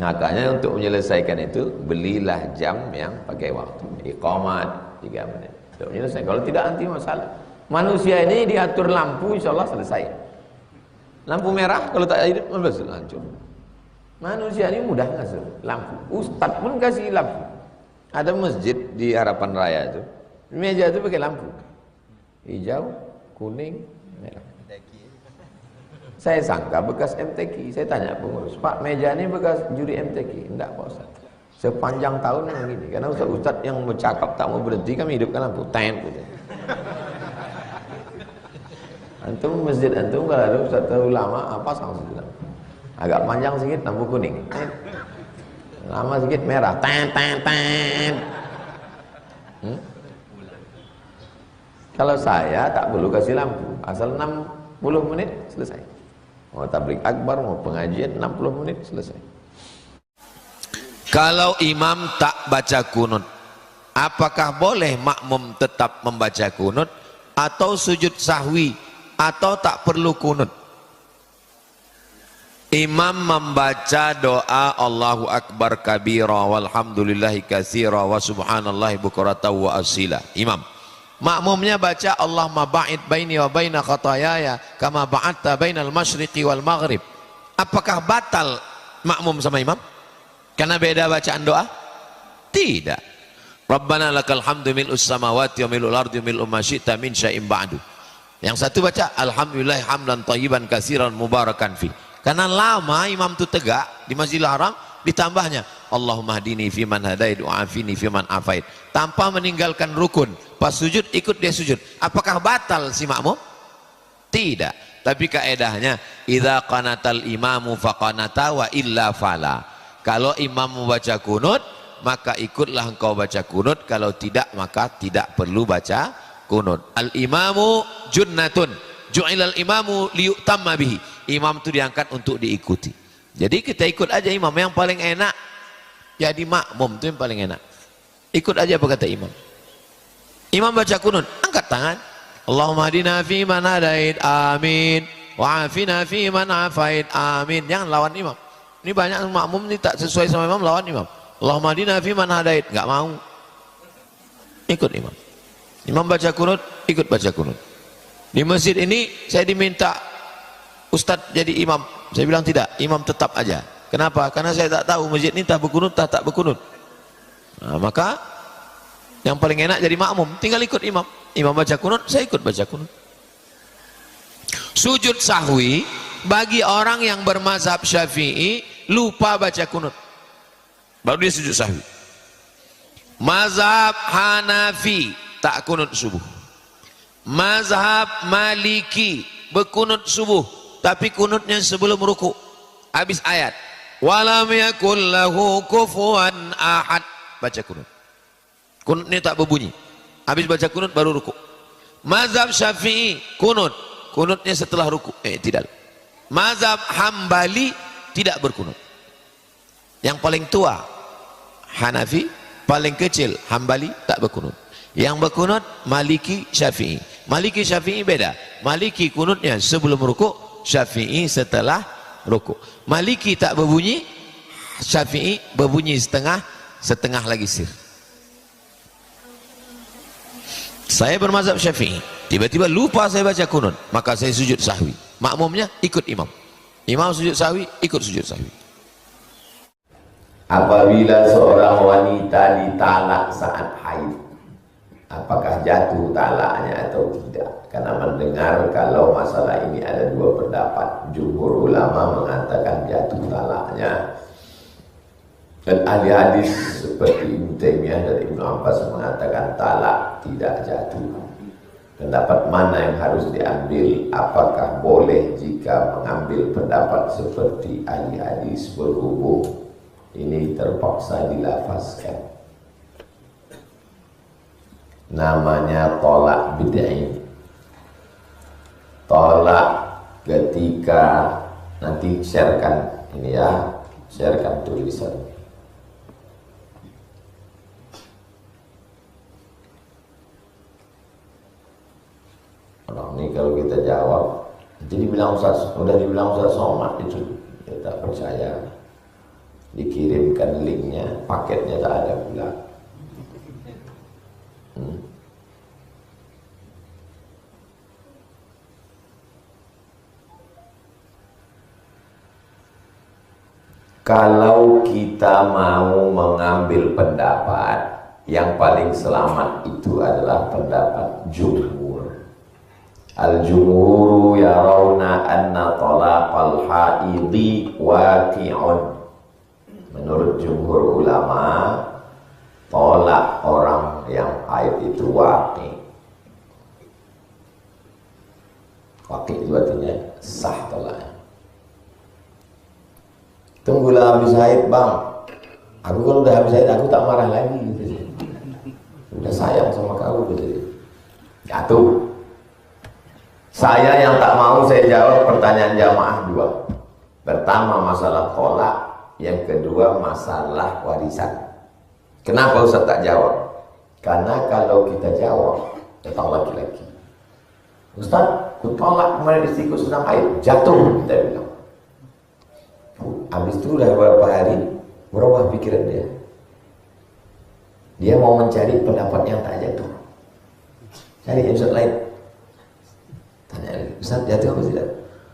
Makanya untuk menyelesaikan itu, belilah jam yang pakai waktu. Iqamat 3 menit. Untuk menyelesaikan. Kalau tidak nanti masalah. Manusia ini diatur lampu, insya Allah selesai. Lampu merah kalau tak hidup hancur. Manusia ini mudah ngasih lampu. Ustadz pun kasih lampu. Ada masjid di Harapan Raya itu, meja itu pakai lampu hijau, kuning, merah. Saya sangka bekas MTQ. Saya tanya pengurus, Pak, meja ini bekas juri MTQ? Enggak Pak Ustaz, sepanjang tahun yang gini. Karena Ustaz yang bercakap tak mau berhenti, kami hidupkan lampu ten gitu. Antum masjid antum kalau ada Ustaz ulama apa sama saja. Agak panjang sedikit lampu kuning, lama sedikit merah, ten. Kalau saya tak perlu kasih lampu, asal 60 menit selesai. Mau tabligh akbar, mau pengajian 60 menit selesai. Kalau imam tak baca kunut, apakah boleh makmum tetap membaca kunut atau sujud sahwi atau tak perlu kunut? Imam membaca doa Allahu Akbar kabira walhamdulillahi katsira wa subhanallahi bukratan wa asila. Imam. Makmumnya baca Allahumma ba'id baini wa baina khatayaya kama ba'adta bainal masyriqi wal maghrib. Apakah batal makmum sama imam? Karena beda bacaan doa? Tidak. Rabbana lakal hamdu mil'us samawati wa mil'ul ardi wa mil'u ma syi'ta min syai'in ba'du. Yang satu baca alhamdulillah hamdan thayyiban katsiran mubarakan fi. Karena lama imam itu tegak di Masjidil Haram, ditambahnya Allahumma hdini fiman hadait wa afini fiman afait, tanpa meninggalkan rukun. Pas sujud ikut dia sujud, apakah batal si makmum? Tidak. Tapi kaedahnya idza qanatal imamu faqanata wa illa fala. Kalau imam membaca kunut maka ikutlah engkau baca kunut, kalau tidak maka tidak perlu baca kunut. Al imamu junnatun ju'ilal imamu liyutamma bihi. Imam itu diangkat untuk diikuti. Jadi kita ikut aja imam, yang paling enak jadi makmum itu yang paling enak. Ikut aja apa kata imam. Imam baca kunut, angkat tangan. Allahumma hadina fi man hadait, amin. Wa afina fi man afait, amin. Jangan lawan imam. Ini banyak makmum ini tak sesuai sama imam, lawan imam. Allahumma hadina fi man hadait, enggak mau. Ikut imam. Imam baca kunut, ikut baca kunut. Di masjid ini saya diminta ustadz jadi imam. Saya bilang tidak, imam tetap aja. Kenapa? Karena saya tak tahu masjid ini tak berkunut tak berkunut. Nah, maka yang paling enak jadi makmum, tinggal ikut imam. Imam baca kunut, saya ikut baca kunut. Sujud sahwi bagi orang yang bermazhab Syafi'i lupa baca kunut, baru dia sujud sahwi. Mazhab Hanafi tak kunut subuh. Mazhab Maliki berkunut subuh, tapi kunutnya sebelum ruku, habis ayat. Walam yakul lahu kufuwan ahad, baca kunut. Kunutnya tak berbunyi, habis baca kunut baru ruku. Mazhab Syafi'i kunut, kunutnya setelah ruku. Tidak. Mazhab Hambali tidak berkunut. Yang paling tua Hanafi, paling kecil Hambali tak berkunut. Yang berkunut Maliki, Syafi'i. Maliki Syafi'i beda. Maliki kunutnya sebelum ruku, Syafi'i setelah ruku. Maliki tak berbunyi, Syafi'i berbunyi setengah, setengah lagi sir. Saya bermazhab Syafi'i, tiba-tiba lupa saya baca kunut, maka saya sujud sahwi. Makmumnya ikut imam. Imam sujud sahwi, ikut sujud sahwi. Apabila seorang wanita ditalak saat haid, apakah jatuh talaknya atau tidak? Karena mendengar kalau masalah ini ada dua pendapat. Jumhur ulama mengatakan jatuh talaknya, dan ahli hadis seperti Ibnu Taimiyah dan Ibnu Abbas mengatakan talak tidak jatuh. Pendapat mana yang harus diambil? Apakah boleh jika mengambil pendapat seperti ahli hadis berhubung ini terpaksa dilafazkan? Namanya tolak bid'ah. Tolak ketika nanti sharekan ini ya, sharekan tulisan. Ini kalau kita jawab, jadi bilang Ustaz, udah dibilang Ustaz Somad itu, kita percaya. Dikirimkan linknya, paketnya tak ada pula. Kalau kita mau mengambil pendapat, yang paling selamat itu adalah pendapat jumhur. Al-jumhuru yarawna anna talaqal haidhi waqi'un. Menurut jumhur ulama, tolak orang yang haid itu waqi'. Waqi' itu artinya sah tolaknya. Tunggulah habis haid bang, aku kalau udah habis haid aku tak marah lagi gitu. Udah sayang sama kamu gitu. Jatuh. Saya yang tak mau saya jawab pertanyaan jamaah dua. Pertama masalah tolak, yang kedua masalah warisan. Kenapa Ustaz tak jawab? Karena kalau kita jawab, datang laki-laki, Ustaz, ku tolak kemarin istriku sedang haid, jatuh, kita bilang. Habis itu udah beberapa hari berubah pikiran dia. Dia mau mencari pendapat yang tak jatuh. Cari Ustaz lain. Tanya lagi, Ustaz jatuh apa tidak?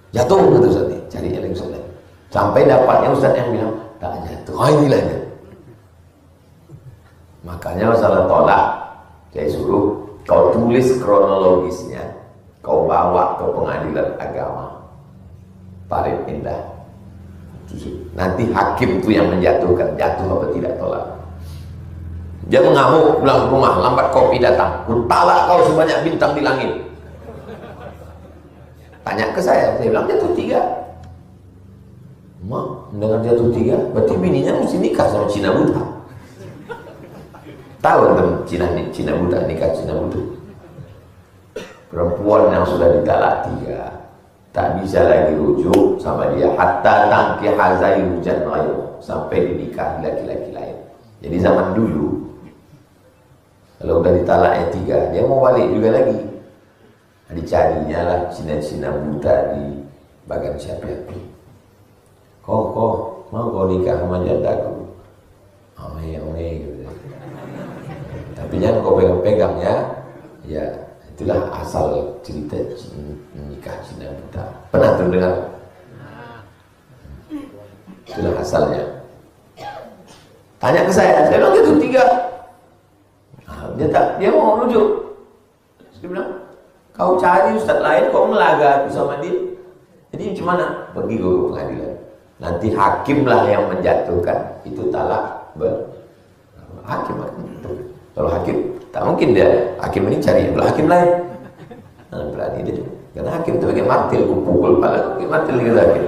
Jatuh, kata Ustaz nih, cari lagi Ustaz lain. Sampai dapatnya Ustaz yang bilang tak jatuh. Oh inilah dia. Makanya masalah tolak, saya suruh kau tulis kronologisnya, kau bawa ke pengadilan agama Parit Indah. Nanti hakim itu yang menjatuhkan, jatuh apa tidak tolak. Dia mengamuk, pulang rumah, lambat kopi datang, ku talak kau sebanyak bintang di langit. Tanya ke saya bilang jatuh 3. Mak, mendengar jatuh 3, berarti bininya mesti nikah sama Cina buta. Tahu teman Cina buta, nikah Cina buta. Perempuan yang sudah ditalak 3 tak bisa lagi rujuk sama dia hatta tangki hazai hujan ayo sampai dinikahi laki-laki lain. Jadi zaman dulu kalau udah ditalak yang 3 dia mau balik juga lagi, dicarinya lah Cina-Cina buta di bagian siapa itu. Kok mau kau nikah sama jadaku? Ame gitu. Tapi jangan kau pegang-pegang ya. Ya itulah asal cerita nikah Cina buta. Pernah terdengar? Itulah asalnya. Tanya ke saya bilang itu 3. Dia mau rujuk. Dia bilang, kau cari ustaz lain, kau melaga sama dia. Jadi macam mana? Pergi ke pengadilan. Nanti hakimlah yang menjatuhkan itu talak hakim. Kalau hakim, tak mungkin dia hakim ini cari hakim lain. Nah, berani dia. Karena hakim itu pakai martil, pukul kepala, pakai martil gitu hakim.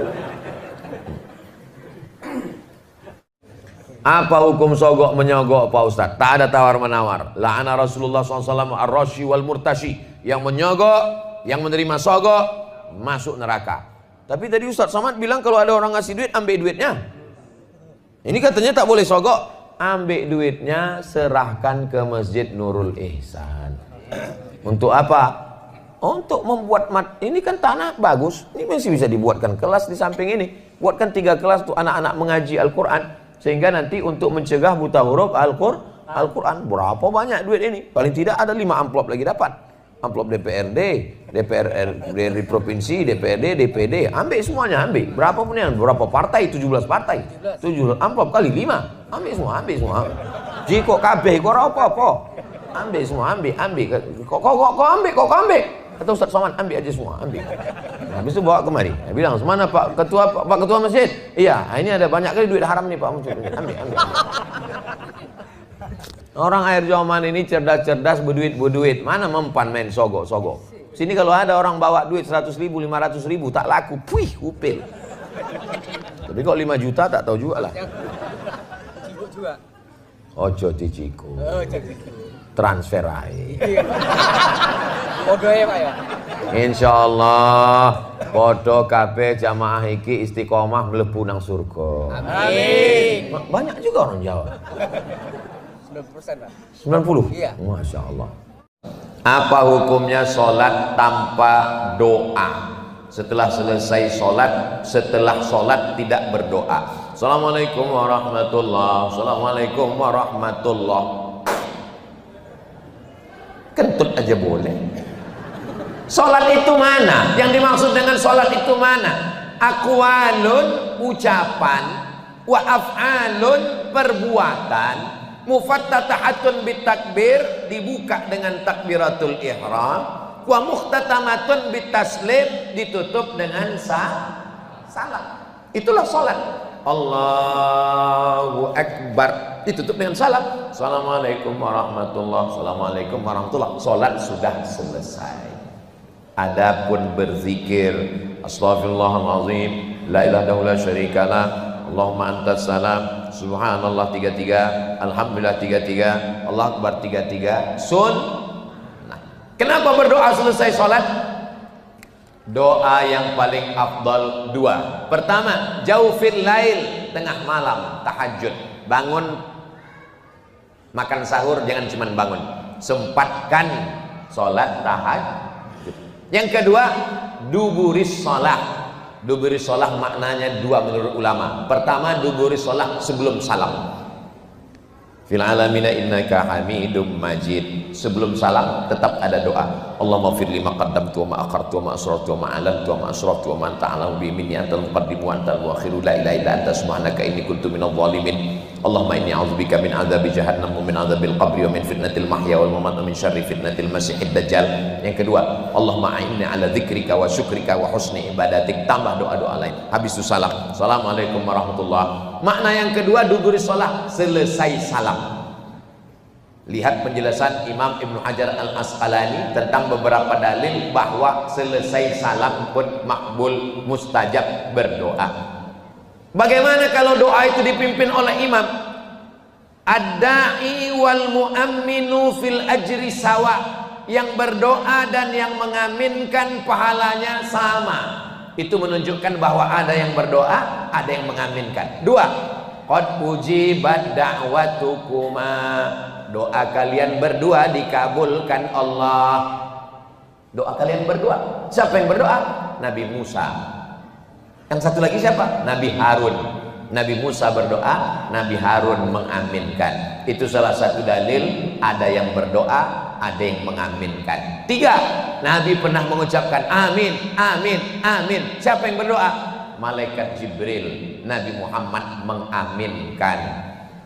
Apa hukum sogok menyogok Pak Ustaz? Tak ada tawar-menawar. La'ana Rasulullah SAW ar-rashi wal murtashi. Yang menyogok, yang menerima sogok, masuk neraka. Tapi tadi Ustaz Somad bilang kalau ada orang ngasih duit, ambil duitnya. Ini katanya tak boleh sogok. Ambil duitnya, serahkan ke Masjid Nurul Ihsan. Untuk apa? Untuk membuat ini kan tanah bagus. Ini masih bisa dibuatkan kelas di samping ini. Buatkan 3 kelas untuk anak-anak mengaji Al-Quran. Sehingga nanti untuk mencegah buta huruf Al-Quran. Berapa banyak duit ini? Paling tidak ada 5 amplop lagi dapat. Amplop DPRD, DPRD provinsi, DPRD, DPD. Ambil semuanya, ambil. Berapa pun yang, berapa partai? 17 partai. 17 amplop kali 5. Ambil semua. Jika kabeh kok apa-apa. Ambil semua, ambil. Kok ambil. Kata Ustaz Somad, ambil aja semua, ambil. Habis itu bawa kemari. Dia bilang, "Semana Pak Ketua Masjid?" "Iya, ini ada banyak kali duit haram nih Pak." Ambil. Orang air Joman ini cerdas-cerdas, berduit. Mana mempan main sogok. Sini kalau ada orang bawa duit 100.000, 500.000 tak laku, puih, upil. Tapi kok 5 juta tak tahu juga lah. Ciko juga. Ojo diciko. Transfer aja. Podo ya Pak ya. Insyaallah podo kabeh jamaah iki istiqomah mlebu nang surga. Amin. Banyak juga orang Jawa. 90% Pak. 90? Iya. Masya Allah. Apa hukumnya sholat tanpa doa? Setelah selesai sholat, tidak berdoa. Assalamualaikum warahmatullahi. Assalamualaikum warahmatullahi. Kentut aja boleh. Sholat itu mana? Yang dimaksud dengan sholat itu mana? Aqwalun, ucapan, wa af'alun, perbuatan, mufattatahatun bitakbir, dibuka dengan takbiratul ihram, wa muhtatamatun bitaslim, ditutup dengan salam. Itulah sholat. Allahu Akbar, ditutup dengan salam. Assalamualaikum warahmatullahi. Assalamualaikum warahmatullahi. Sholat sudah selesai. Adapun berzikir, Astaghfirullahaladzim, la ilaha illallah syarikalah, Allahumma antas salam, subhanallah 33, alhamdulillah 33, Allah Akbar 33, sunnah. Kenapa berdoa selesai sholat? Doa yang paling afdal 2. Pertama, jaufil lail, tengah malam, tahajud. Bangun, makan sahur, jangan cuma bangun. Sempatkan sholat tahajud. Yang kedua, duburis sholat. Duburis sholat maknanya 2 menurut ulama. Pertama, duburis sholat sebelum salam. Fil alamina innaka hamidum majid. Sebelum salam tetap ada doa. Allahumma firli ma qaddamtu wa ma akhartu wa ma asrartu wa ma alantu wa ma asraftu wa ma anta a'lamu bi minni antal muqaddimu wa antal muakhiru la ilaha illa anta subhanaka inni kuntu minadh dhalimin. Allahumma inni a'udzubika min adzabi jahannam wa min adzabil qabri wa min fitnatil mahya wal mamat wa min syarri fitnatil masiihid dajjal. Yang kedua, Allahumma a'inni ala dzikrika wa syukrika wa husni ibadatik. Tambah doa-doa lain. Habis itu salam. Assalamualaikum warahmatullahi. Makna yang kedua, duburi salat, selesai salam. Lihat penjelasan Imam Ibnu Hajar Al-Asqalani tentang beberapa dalil bahwa selesai salam pun makbul, mustajab berdoa. Bagaimana kalau doa itu dipimpin oleh imam? Ad-da'i wal mu'amminu fil ajri sawa. Yang berdoa dan yang mengaminkan pahalanya sama. Itu menunjukkan bahwa ada yang berdoa, ada yang mengaminkan. Dua, qad ujibat da'watukuma. Doa kalian berdua dikabulkan Allah. Doa kalian berdua. Siapa yang berdoa? Nabi Musa. Yang satu lagi siapa? Nabi Harun. Nabi Musa berdoa, Nabi Harun mengaminkan. Itu salah satu dalil ada yang berdoa, ada yang mengaminkan. Tiga, Nabi pernah mengucapkan amin, amin, amin. Siapa yang berdoa? Malaikat Jibril. Nabi Muhammad mengaminkan.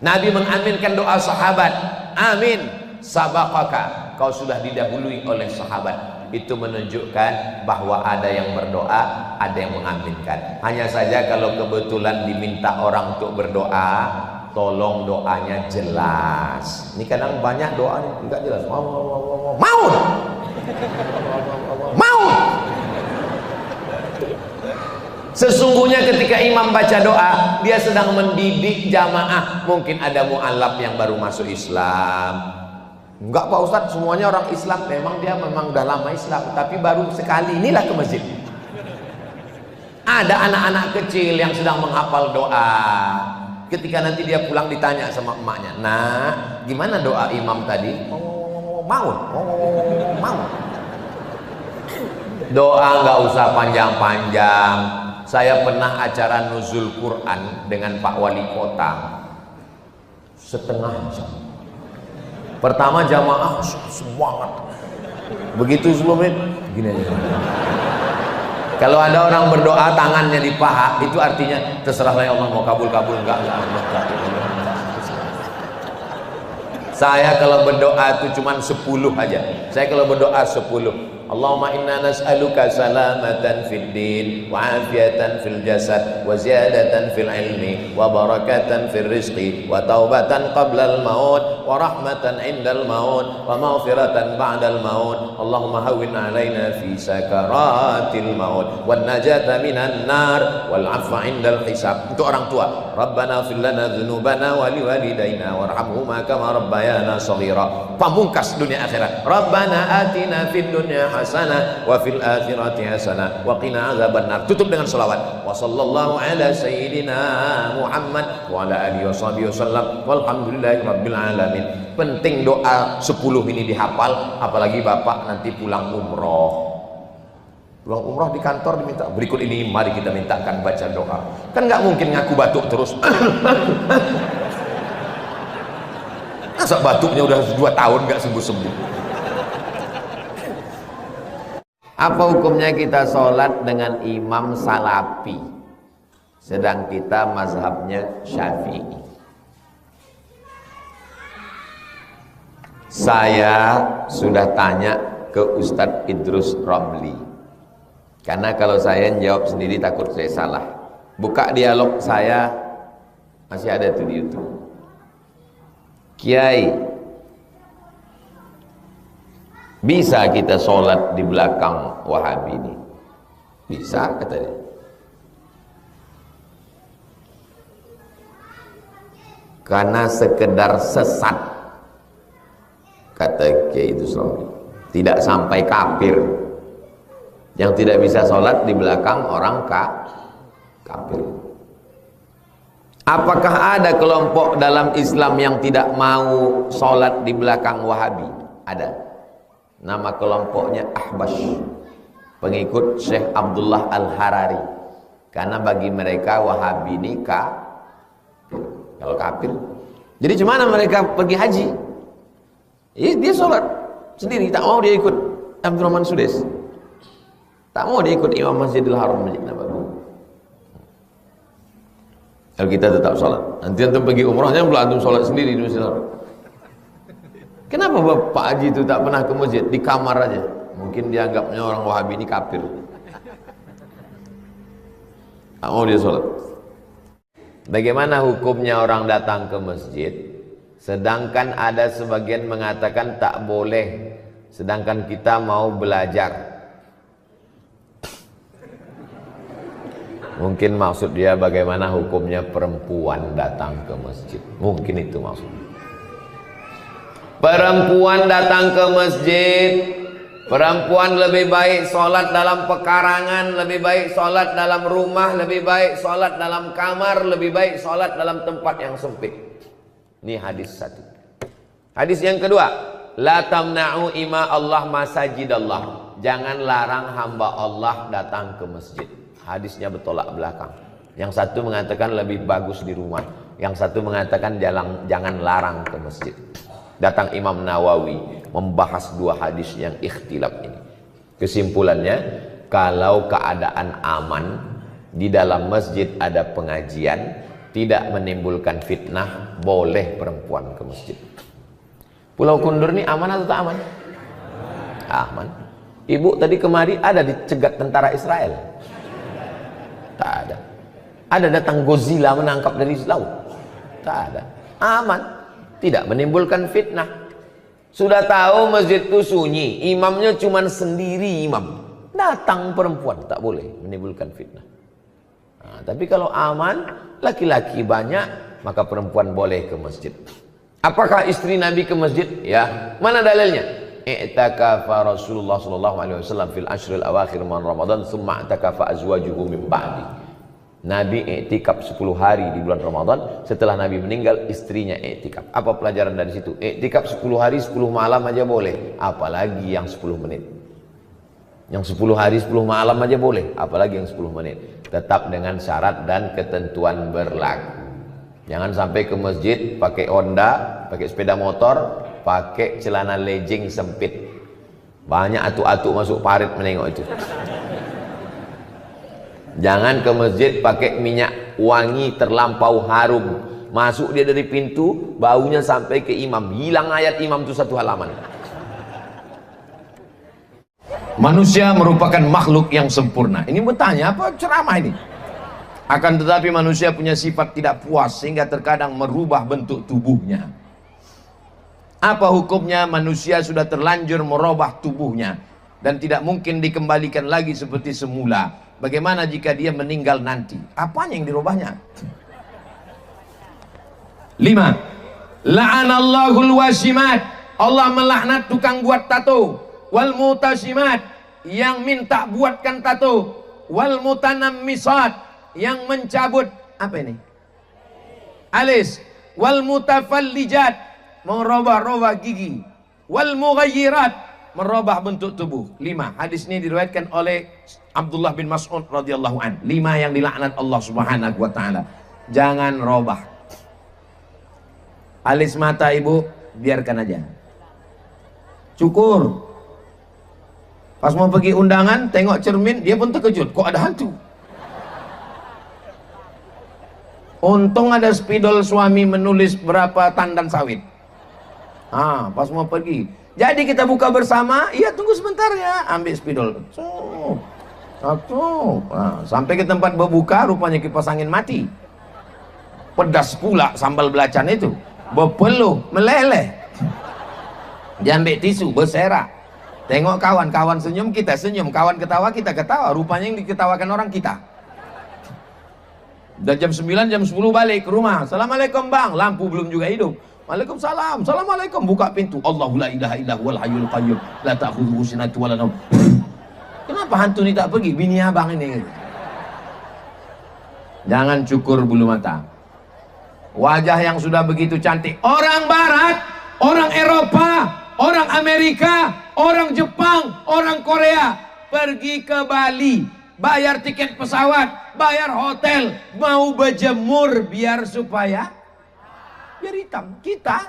Nabi mengaminkan doa sahabat. Amin, sabaqaka, kau sudah didahului oleh sahabat. Itu menunjukkan bahwa ada yang berdoa, ada yang mengaminkan. Hanya saja kalau kebetulan diminta orang untuk berdoa, tolong doanya jelas. Ini kadang banyak doa tidak jelas. Maut, maut. Sesungguhnya ketika imam baca doa, dia sedang mendidik jamaah. Mungkin ada mu'alaf yang baru masuk Islam. Enggak Pak Ustadz, semuanya orang Islam. Memang udah lama Islam, tapi baru sekali inilah ke masjid. Ada anak-anak kecil yang sedang menghafal doa. Ketika nanti dia pulang ditanya sama emaknya, nah gimana doa imam tadi? Maut. Doa nggak usah panjang-panjang. Saya pernah acara nuzul Quran dengan Pak Wali Kota, setengah jam. Pertama jamaah semangat, begitu 10 menit gini aja. Kalau ada orang berdoa tangannya di paha, itu artinya terserahlah ya Allah, mau kabul-kabul enggak. Saya kalau berdoa itu cuma 10 aja. Saya kalau berdoa 10. Allahumma inna nas'aluka salamatan fid din wa afiatan fil jasad wa ziyadatan fil ilmi wa barakatan fil rizqi wa taubatan qabla al maut wa rahmatan indal maut wa maghfiratan ba'dal maut. Allahumma hawwin alaina fi sakaratil maut wan najata minan nar wal 'afwa indal hisab. Untuk orang tua, Rabbana fil lana dzunubana wa liwalidayna warhamhuma kama rabbayana shaghira. Pamungkas dunia akhirat, Rabbana atina fid dunya hasanah wa fil akhirati hasanah wa qina adzabannar. Tutup dengan selawat. Wa sallallahu ala sayyidina Muhammad wa ala alihi washabihi wasallam walhamdulillahi rabbil alamin. Penting doa 10 ini dihafal, apalagi Bapak nanti pulang umroh. Pulang umroh di kantor diminta berikut ini, mari kita mintakan baca doa. Kan nggak mungkin ngaku batuk terus. Masa batuknya udah 2 tahun nggak sembuh-sembuh. Apa hukumnya kita sholat dengan imam salafi, sedang kita mazhabnya Syafi'i? Saya sudah tanya ke Ustadz Idrus Romli, karena kalau saya jawab sendiri takut saya salah. Buka dialog saya, masih ada tuh di YouTube. Kiai, bisa kita sholat di belakang Wahabi ini? Bisa, kata dia. Karena sekedar sesat, kata Kiai itu Romli, tidak sampai kafir. Yang tidak bisa sholat di belakang orang kafir. Apakah ada kelompok dalam Islam yang tidak mau sholat di belakang Wahabi? Ada. Nama kelompoknya Ahbash, pengikut Syekh Abdullah Al-Harari. Karena bagi mereka Wahabi ini kalau kafir. Jadi gimana mereka pergi haji? Dia sholat sendiri, tak mau dia ikut Abdurrahman Sudais, tak mau dia ikut Imam Masjidil Haram, Masjid Nabawi. Kalau kita tetap sholat. Nanti antum pergi umrahnya pula antum sholat sendiri di Masjid Haram. Kenapa Pak Haji itu tak pernah ke masjid? Di kamar aja. Mungkin dianggapnya orang Wahabi ini kafir. Tak mau dia sholat. Bagaimana hukumnya orang datang ke masjid, sedangkan ada sebagian mengatakan tak boleh, sedangkan kita mau belajar. Mungkin maksud dia bagaimana hukumnya perempuan datang ke masjid. Mungkin itu maksudnya. Perempuan datang ke masjid, perempuan lebih baik sholat dalam pekarangan, lebih baik sholat dalam rumah, lebih baik sholat dalam kamar, lebih baik sholat dalam tempat yang sempit. Ini hadis satu. Hadis yang kedua, la tamna'u ima Allah masajidallah. Jangan larang hamba Allah datang ke masjid. Hadisnya bertolak belakang. Yang satu mengatakan lebih bagus di rumah, yang satu mengatakan jangan larang ke masjid. Datang Imam Nawawi membahas dua hadis yang ikhtilaf ini. Kesimpulannya, kalau keadaan aman, di dalam masjid ada pengajian, tidak menimbulkan fitnah, boleh perempuan ke masjid. Pulau Kundur ini aman atau tak aman? Aman. Ibu tadi kemari ada dicegat tentara Israel? Tak ada. Ada datang Godzilla menangkap dari laut? Tak ada. Aman. Tidak menimbulkan fitnah. Sudah tahu masjid itu sunyi, imamnya cuma sendiri imam. Datang perempuan, tak boleh menimbulkan fitnah. Nah, tapi kalau aman, laki-laki banyak, maka perempuan boleh ke masjid. Apakah istri Nabi ke masjid? Ya. Mana dalilnya? I'takafa Rasulullah sallallahu alaihi wasallam fil ashril awakhir min Ramadan, thumma i'takafa azwajuhu min ba'di. Nabi i'tikaf 10 hari di bulan Ramadan, setelah Nabi meninggal istrinya i'tikaf. Apa pelajaran dari situ? I'tikaf 10 hari 10 malam aja boleh, apalagi yang 10 menit. Yang 10 hari 10 malam aja boleh, apalagi yang 10 menit. Tetap dengan syarat dan ketentuan berlaku. Jangan sampai ke masjid pakai Honda, pakai sepeda motor, pakai celana legging sempit. Banyak atuk-atuk masuk parit menengok itu. Jangan ke masjid pakai minyak wangi terlampau harum. Masuk dia dari pintu, baunya sampai ke imam. Hilang ayat imam itu satu halaman. Manusia merupakan makhluk yang sempurna. Ini bertanya apa ceramah ini? Akan tetapi manusia punya sifat tidak puas sehingga terkadang merubah bentuk tubuhnya. Apa hukumnya? Manusia sudah terlanjur merubah tubuhnya dan tidak mungkin dikembalikan lagi seperti semula. Bagaimana jika dia meninggal nanti? Apanya yang dirubahnya? 5. La'anallahul wasimat. Allah melaknat tukang buat tato. Wal mutasimat, yang minta buatkan tato. Wal mutanammisat, yang mencabut apa ini? Alis. Wal mutafallijat, merubah-rubah gigi. Wal mughayyirat, merubah bentuk tubuh. 5. Hadis ini diriwayatkan oleh Abdullah bin Mas'ud radhiyallahu an. 5 yang dilaknat Allah Subhanahu wa taala. Jangan robah. Alis mata ibu biarkan aja. Cukur. Pas mau pergi undangan, tengok cermin, dia pun terkejut, kok ada hantu. Untung ada spidol suami menulis berapa tandan sawit. Pas mau pergi. Jadi kita buka bersama, iya tunggu sebentar ya, ambil spidol. Sampai ke tempat berbuka, rupanya kipas angin mati. Pedas pula sambal belacan itu. Berpeluh, meleleh. Diambil tisu, berserak. Tengok kawan senyum, kita senyum. Kawan ketawa, kita ketawa. Rupanya yang diketawakan orang kita. Dan jam 9, jam 10 balik ke rumah. Assalamualaikum bang, lampu belum juga hidup. Waalaikumsalam. Assalamualaikum, buka pintu. Allahu la ilaha illa huwal hayyul qayyum la ta'khudhuhu sinatun wa la naum. Kenapa hantu ini tak pergi? Bini abang ini. Jangan cukur bulu mata. Wajah yang sudah begitu cantik. Orang Barat, orang Eropa, orang Amerika, orang Jepang, orang Korea pergi ke Bali, bayar tiket pesawat, bayar hotel, mau berjemur biar supaya biar hitam. Kita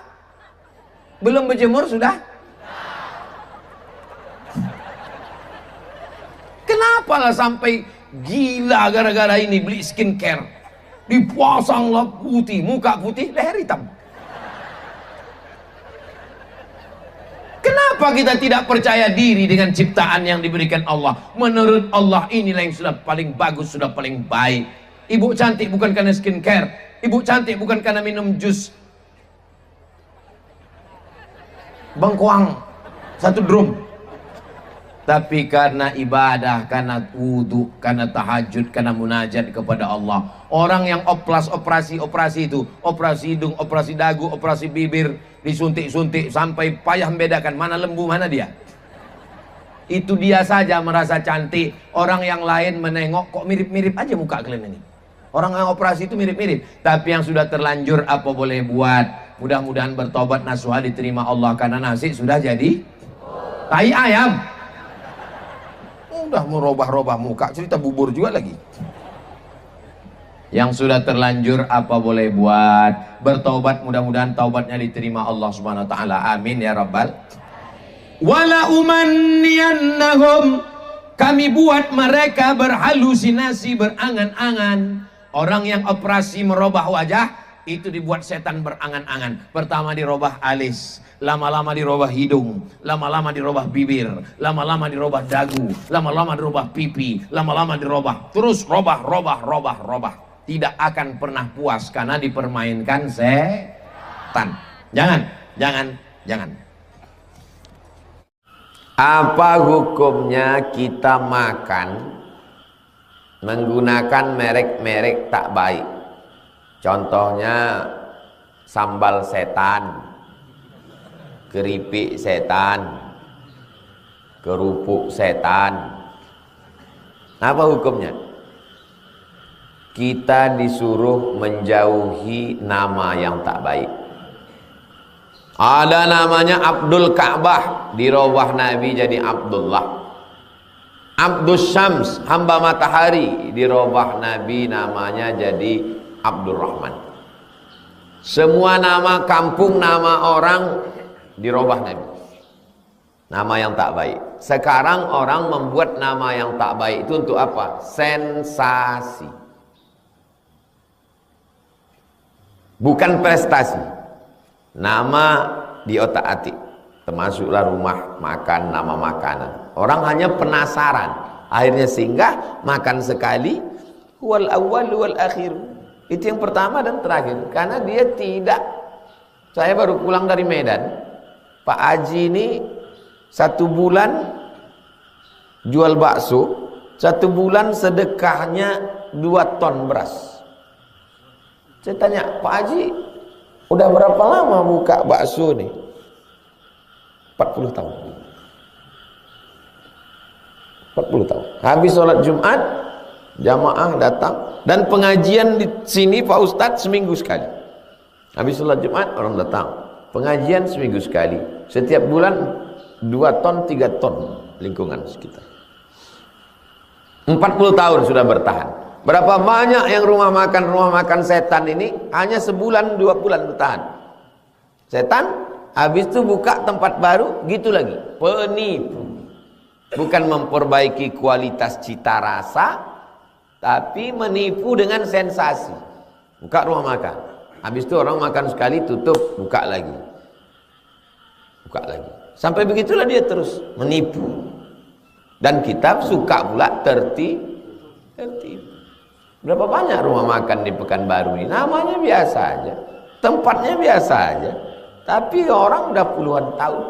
belum berjemur sudah. Kenapa lah sampai gila gara-gara ini beli skincare? dipasanglah putih, muka putih, leher hitam. Kenapa kita tidak percaya diri dengan ciptaan yang diberikan Allah? Menurut Allah inilah yang sudah paling bagus, sudah paling baik. Ibu cantik bukan karena skincare, ibu cantik bukan karena minum jus bengkoang 1 drum, tapi karena ibadah, karena wudu, karena tahajud, karena munajat kepada Allah. Orang yang operasi itu, operasi hidung, operasi dagu, operasi bibir, disuntik-suntik sampai payah membedakan mana lembu mana dia. Itu dia saja merasa cantik. Orang yang lain menengok, kok mirip-mirip aja muka kalian ini. Orang yang operasi itu mirip-mirip, tapi yang sudah terlanjur apa boleh buat. Mudah-mudahan bertobat nasuha diterima Allah, karena nasi sudah jadi tai ayam. Udah merubah-rubah muka, cerita bubur juga lagi. Yang sudah terlanjur apa boleh buat. Bertobat, mudah-mudahan taubatnya diterima Allah Subhanahu wa taala. Amin ya rabbal. Wala umanniyannahum, kami buat mereka berhalusinasi, berangan-angan. Orang yang operasi merubah wajah itu dibuat setan berangan-angan. Pertama dirubah alis, lama-lama dirubah hidung, lama-lama dirubah bibir, lama-lama dirubah dagu, lama-lama dirubah pipi, lama-lama dirubah, terus robah. Tidak akan pernah puas karena dipermainkan setan. Jangan. Apa hukumnya kita makan menggunakan merek-merek tak baik? Contohnya sambal setan, keripik setan, kerupuk setan. Apa hukumnya? Kita disuruh menjauhi nama yang tak baik. Ada namanya Abdul Ka'bah, dirubah Nabi jadi Abdullah. Abdul Syams, hamba matahari, dirubah Nabi namanya jadi Abdul Rahman. Semua nama kampung, nama orang dirubah Nabi. Nama yang tak baik. Sekarang orang membuat nama yang tak baik itu untuk apa? Sensasi. Bukan prestasi. Nama di otak-atik, termasuklah rumah makan, nama makanan. Orang hanya penasaran, akhirnya singgah, makan sekali, wal awwal wal akhir. Itu yang pertama dan terakhir. Karena dia tidak. Saya baru pulang dari Medan, Pak Haji ini 1 bulan jual bakso, 1 bulan sedekahnya 2 ton beras. Saya tanya, Pak Haji udah berapa lama buka bakso nih? 40 tahun. 40 tahun. Habis sholat Jumat, jamaah datang, dan pengajian di sini Pak Ustadz seminggu sekali. Habis sholat Jumat orang datang, pengajian seminggu sekali. Setiap bulan 2 ton 3 ton lingkungan sekitar. 40 tahun sudah bertahan. Berapa banyak yang rumah makan setan ini hanya sebulan 2 bulan bertahan. Setan habis itu buka tempat baru gitu lagi. Penipu. Bukan memperbaiki kualitas cita rasa, tapi menipu dengan sensasi. Buka rumah makan, habis itu orang makan sekali tutup, buka lagi. Sampai begitulah dia terus menipu. Dan kita suka pula tertipu. Berapa banyak rumah makan di Pekanbaru ini? Namanya biasa aja, tempatnya biasa aja, tapi orang udah puluhan tahun.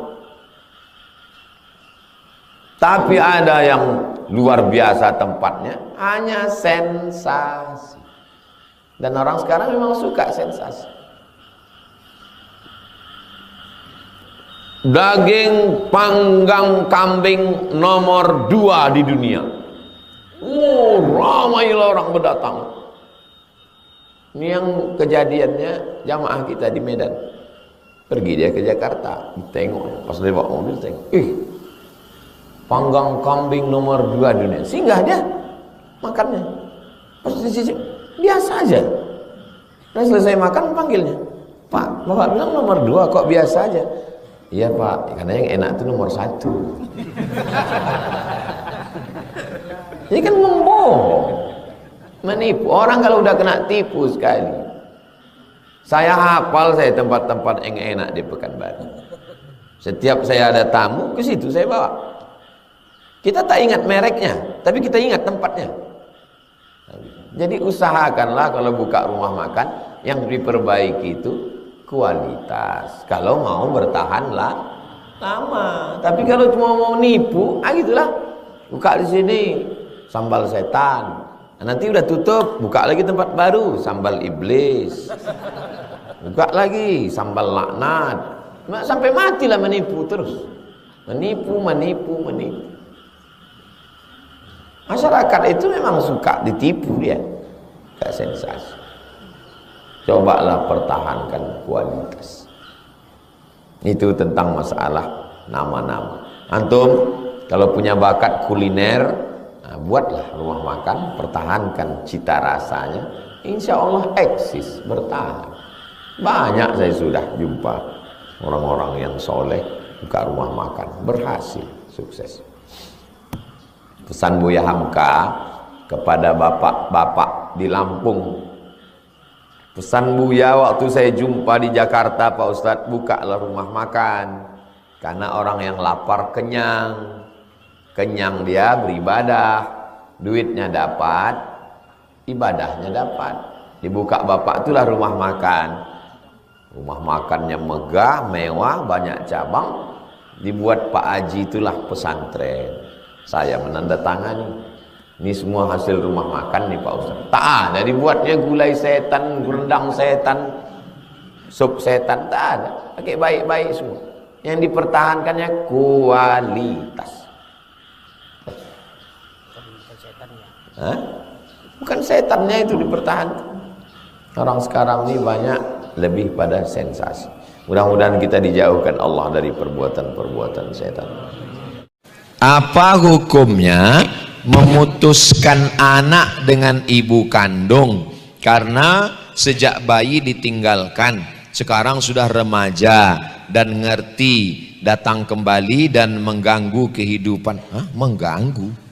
Tapi ada yang luar biasa tempatnya, hanya sensasi. Dan orang sekarang memang suka sensasi. Daging panggang kambing nomor 2 di dunia. Ramailah orang berdatang. Ini yang kejadiannya jamaah kita di Medan. Pergi dia ke Jakarta, tengok, pas lewat mobil tengok, panggang kambing nomor 2 dunia. Singgah dia makannya. Pas dicicip, biasa aja. Nah selesai makan panggilnya, Pak, Bapak bilang nomor 2 kok biasa aja? Iya Pak, karena yang enak itu nomor 1. Ini kan membohong. Menipu. Orang kalau udah kena tipu sekali. Saya hafal saya tempat-tempat yang enak di Pekanbaru. Setiap saya ada tamu, ke situ saya bawa. Kita tak ingat mereknya, tapi kita ingat tempatnya. Jadi usahakanlah kalau buka rumah makan, yang diperbaiki itu kualitas. Kalau mau bertahanlah lama. Tapi kalau cuma mau nipu, gitulah. Buka di sini sambal setan. Nanti udah tutup, buka lagi tempat baru, sambal iblis. Buka lagi, sambal laknat. Sampai matilah menipu terus. Menipu. Masyarakat itu memang suka ditipu dia. Gak sensasi. Cobalah pertahankan kualitas. Itu tentang masalah nama-nama. Antum kalau punya bakat kuliner, buatlah rumah makan, pertahankan cita rasanya, insya Allah eksis, bertahan. Banyak saya sudah jumpa orang-orang yang soleh buka rumah makan, berhasil, sukses. Pesan Buya Hamka kepada bapak-bapak di Lampung. Pesan Buya waktu saya jumpa di Jakarta, Pak Ustadz, bukalah rumah makan, karena orang yang lapar kenyang. Kenyang dia beribadah, duitnya dapat, ibadahnya dapat. Dibuka bapak itulah rumah makan. Rumah makannya megah, mewah, banyak cabang. Dibuat Pak Haji itulah pesantren. Saya menandatangani. Ini semua hasil rumah makan nih Pak Ustaz. Tak ada dibuatnya gulai setan, rendang setan, sup setan, tak ada. Pakai baik-baik semua. Yang dipertahankannya kualitas. Hah? Bukan setannya itu dipertahankan. Orang sekarang ini banyak lebih pada sensasi. Mudah-mudahan kita dijauhkan Allah dari perbuatan-perbuatan setan. Apa hukumnya memutuskan anak dengan ibu kandung karena sejak bayi ditinggalkan, sekarang sudah remaja dan ngerti, datang kembali dan mengganggu kehidupan? mengganggu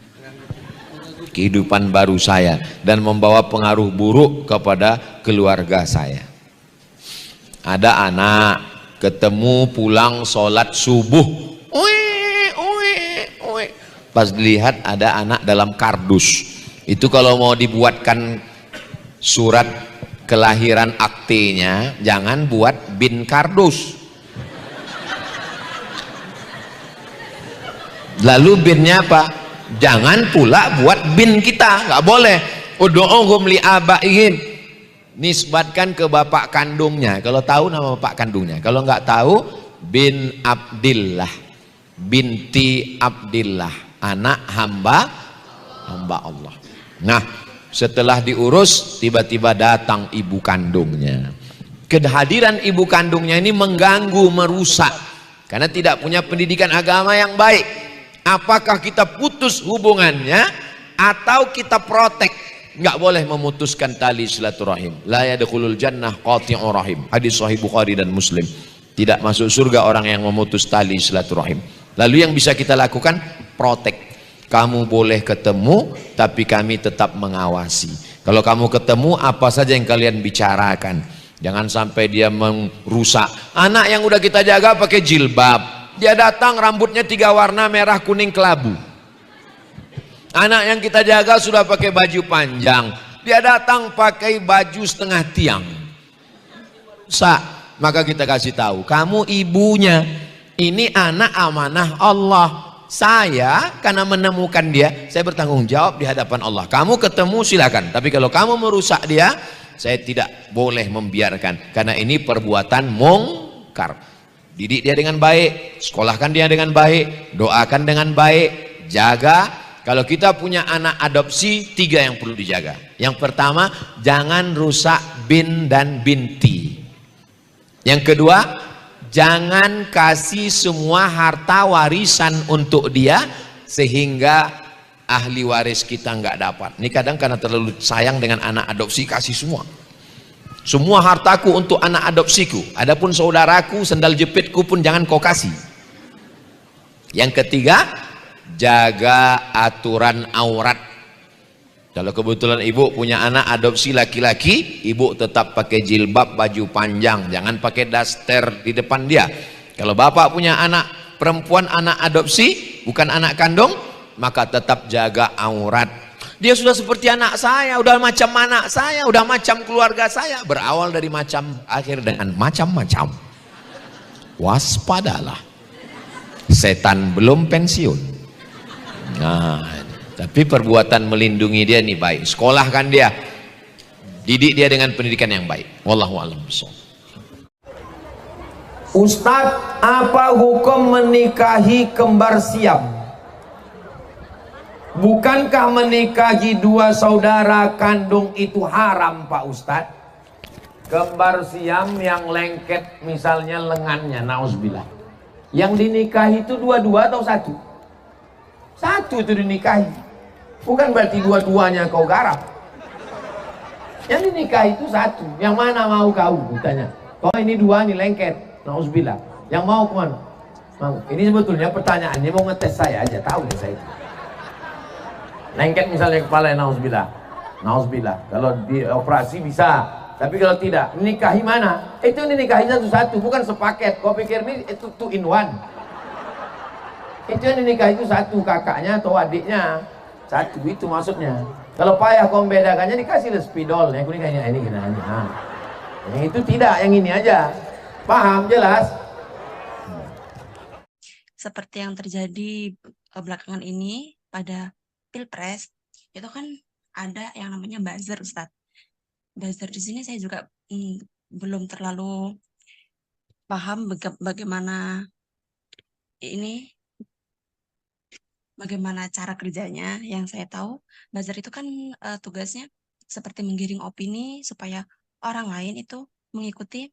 kehidupan baru saya dan membawa pengaruh buruk kepada keluarga saya. Ada anak ketemu pulang sholat subuh, pas dilihat ada anak dalam kardus. Itu kalau mau dibuatkan surat kelahiran aktenya, jangan buat bin kardus. Lalu binnya apa? Jangan pula buat bin kita, nggak boleh. Ud'uhum li abaihim, nisbatkan ke bapak kandungnya. Kalau tahu nama bapak kandungnya, kalau nggak tahu bin Abdillah, binti Abdillah, anak hamba Allah. Nah, setelah diurus tiba-tiba datang ibu kandungnya. Kehadiran ibu kandungnya ini mengganggu, merusak karena tidak punya pendidikan agama yang baik. Apakah kita putus hubungannya atau kita protek? Nggak boleh memutuskan tali silaturahim. La yadkhulul jannah qati'ur rahim. Hadis sahih Bukhari dan Muslim. Tidak masuk surga orang yang memutus tali silaturahim. Lalu yang bisa kita lakukan, protek. Kamu boleh ketemu, tapi kami tetap mengawasi. Kalau kamu ketemu, apa saja yang kalian bicarakan. Jangan sampai dia merusak. Anak yang udah kita jaga pakai jilbab. Dia datang rambutnya 3 warna, merah, kuning, kelabu. Anak yang kita jaga sudah pakai baju panjang. Dia datang pakai baju setengah tiang. Maka kita kasih tahu, kamu ibunya. Ini anak amanah Allah. Saya karena menemukan dia, saya bertanggung jawab di hadapan Allah. Kamu ketemu silakan, tapi kalau kamu merusak dia, saya tidak boleh membiarkan. Karena ini perbuatan mungkar. Didik dia dengan baik, sekolahkan dia dengan baik, doakan dengan baik, jaga. Kalau kita punya anak adopsi, 3 yang perlu dijaga. Yang pertama, jangan rusak bin dan binti. Yang kedua, jangan kasih semua harta warisan untuk dia sehingga ahli waris kita nggak dapat. Ini kadang karena terlalu sayang dengan anak adopsi, kasih semua. Semua hartaku untuk anak adopsiku. Adapun saudaraku, sendal jepitku pun jangan kau kasih. Yang ketiga, jaga aturan aurat. Kalau kebetulan ibu punya anak adopsi laki-laki, ibu tetap pakai jilbab, baju panjang, jangan pakai daster di depan dia. Kalau bapak punya anak perempuan, anak adopsi, bukan anak kandung, maka tetap jaga aurat. Dia sudah seperti anak saya, udah macam anak saya, udah macam keluarga saya. Berawal dari macam, akhir dengan macam-macam. Waspadalah, setan belum pensiun. Nah, tapi perbuatan melindungi dia ini baik. Sekolahkan dia, didik dia dengan pendidikan yang baik. Wallahu a'lam bishawab. Ustadz, apa hukum menikahi kembar siam? Bukankah menikahi dua saudara kandung itu haram, Pak Ustadz? Kembar siam yang lengket misalnya lengannya, nauzubillah. Yang dinikahi itu dua-dua atau satu? Satu itu dinikahi. Bukan berarti dua-duanya kau garap. Yang dinikahi itu satu. Yang mana mau kau? Ditanya. Oh ini dua nih lengket. Nauzubillah. Yang mau kemana? Mau. Ini sebetulnya pertanyaannya mau ngetes saya aja. Tahu deh saya itu. Lengket misalnya kepala, nauzubillah. Nauzubillah. Kalau dioperasi bisa. Tapi kalau tidak, nikahi mana? Itu nikahi satu-satu, bukan sepaket. Kau pikir ini itu 2 in 1. Itu yang dinikahi itu satu, kakaknya atau adiknya. Satu itu maksudnya. Kalau payah kau membedakannya, dikasih spidol. Yang kuning ini gini. Nah. Yang itu tidak, yang ini aja. Paham jelas? Seperti yang terjadi belakangan ini pada Pilpres, itu kan ada yang namanya buzzer, Ustadz. Buzzer di sini saya juga belum terlalu paham bagaimana cara kerjanya. Yang saya tahu buzzer itu kan tugasnya seperti menggiring opini supaya orang lain itu mengikuti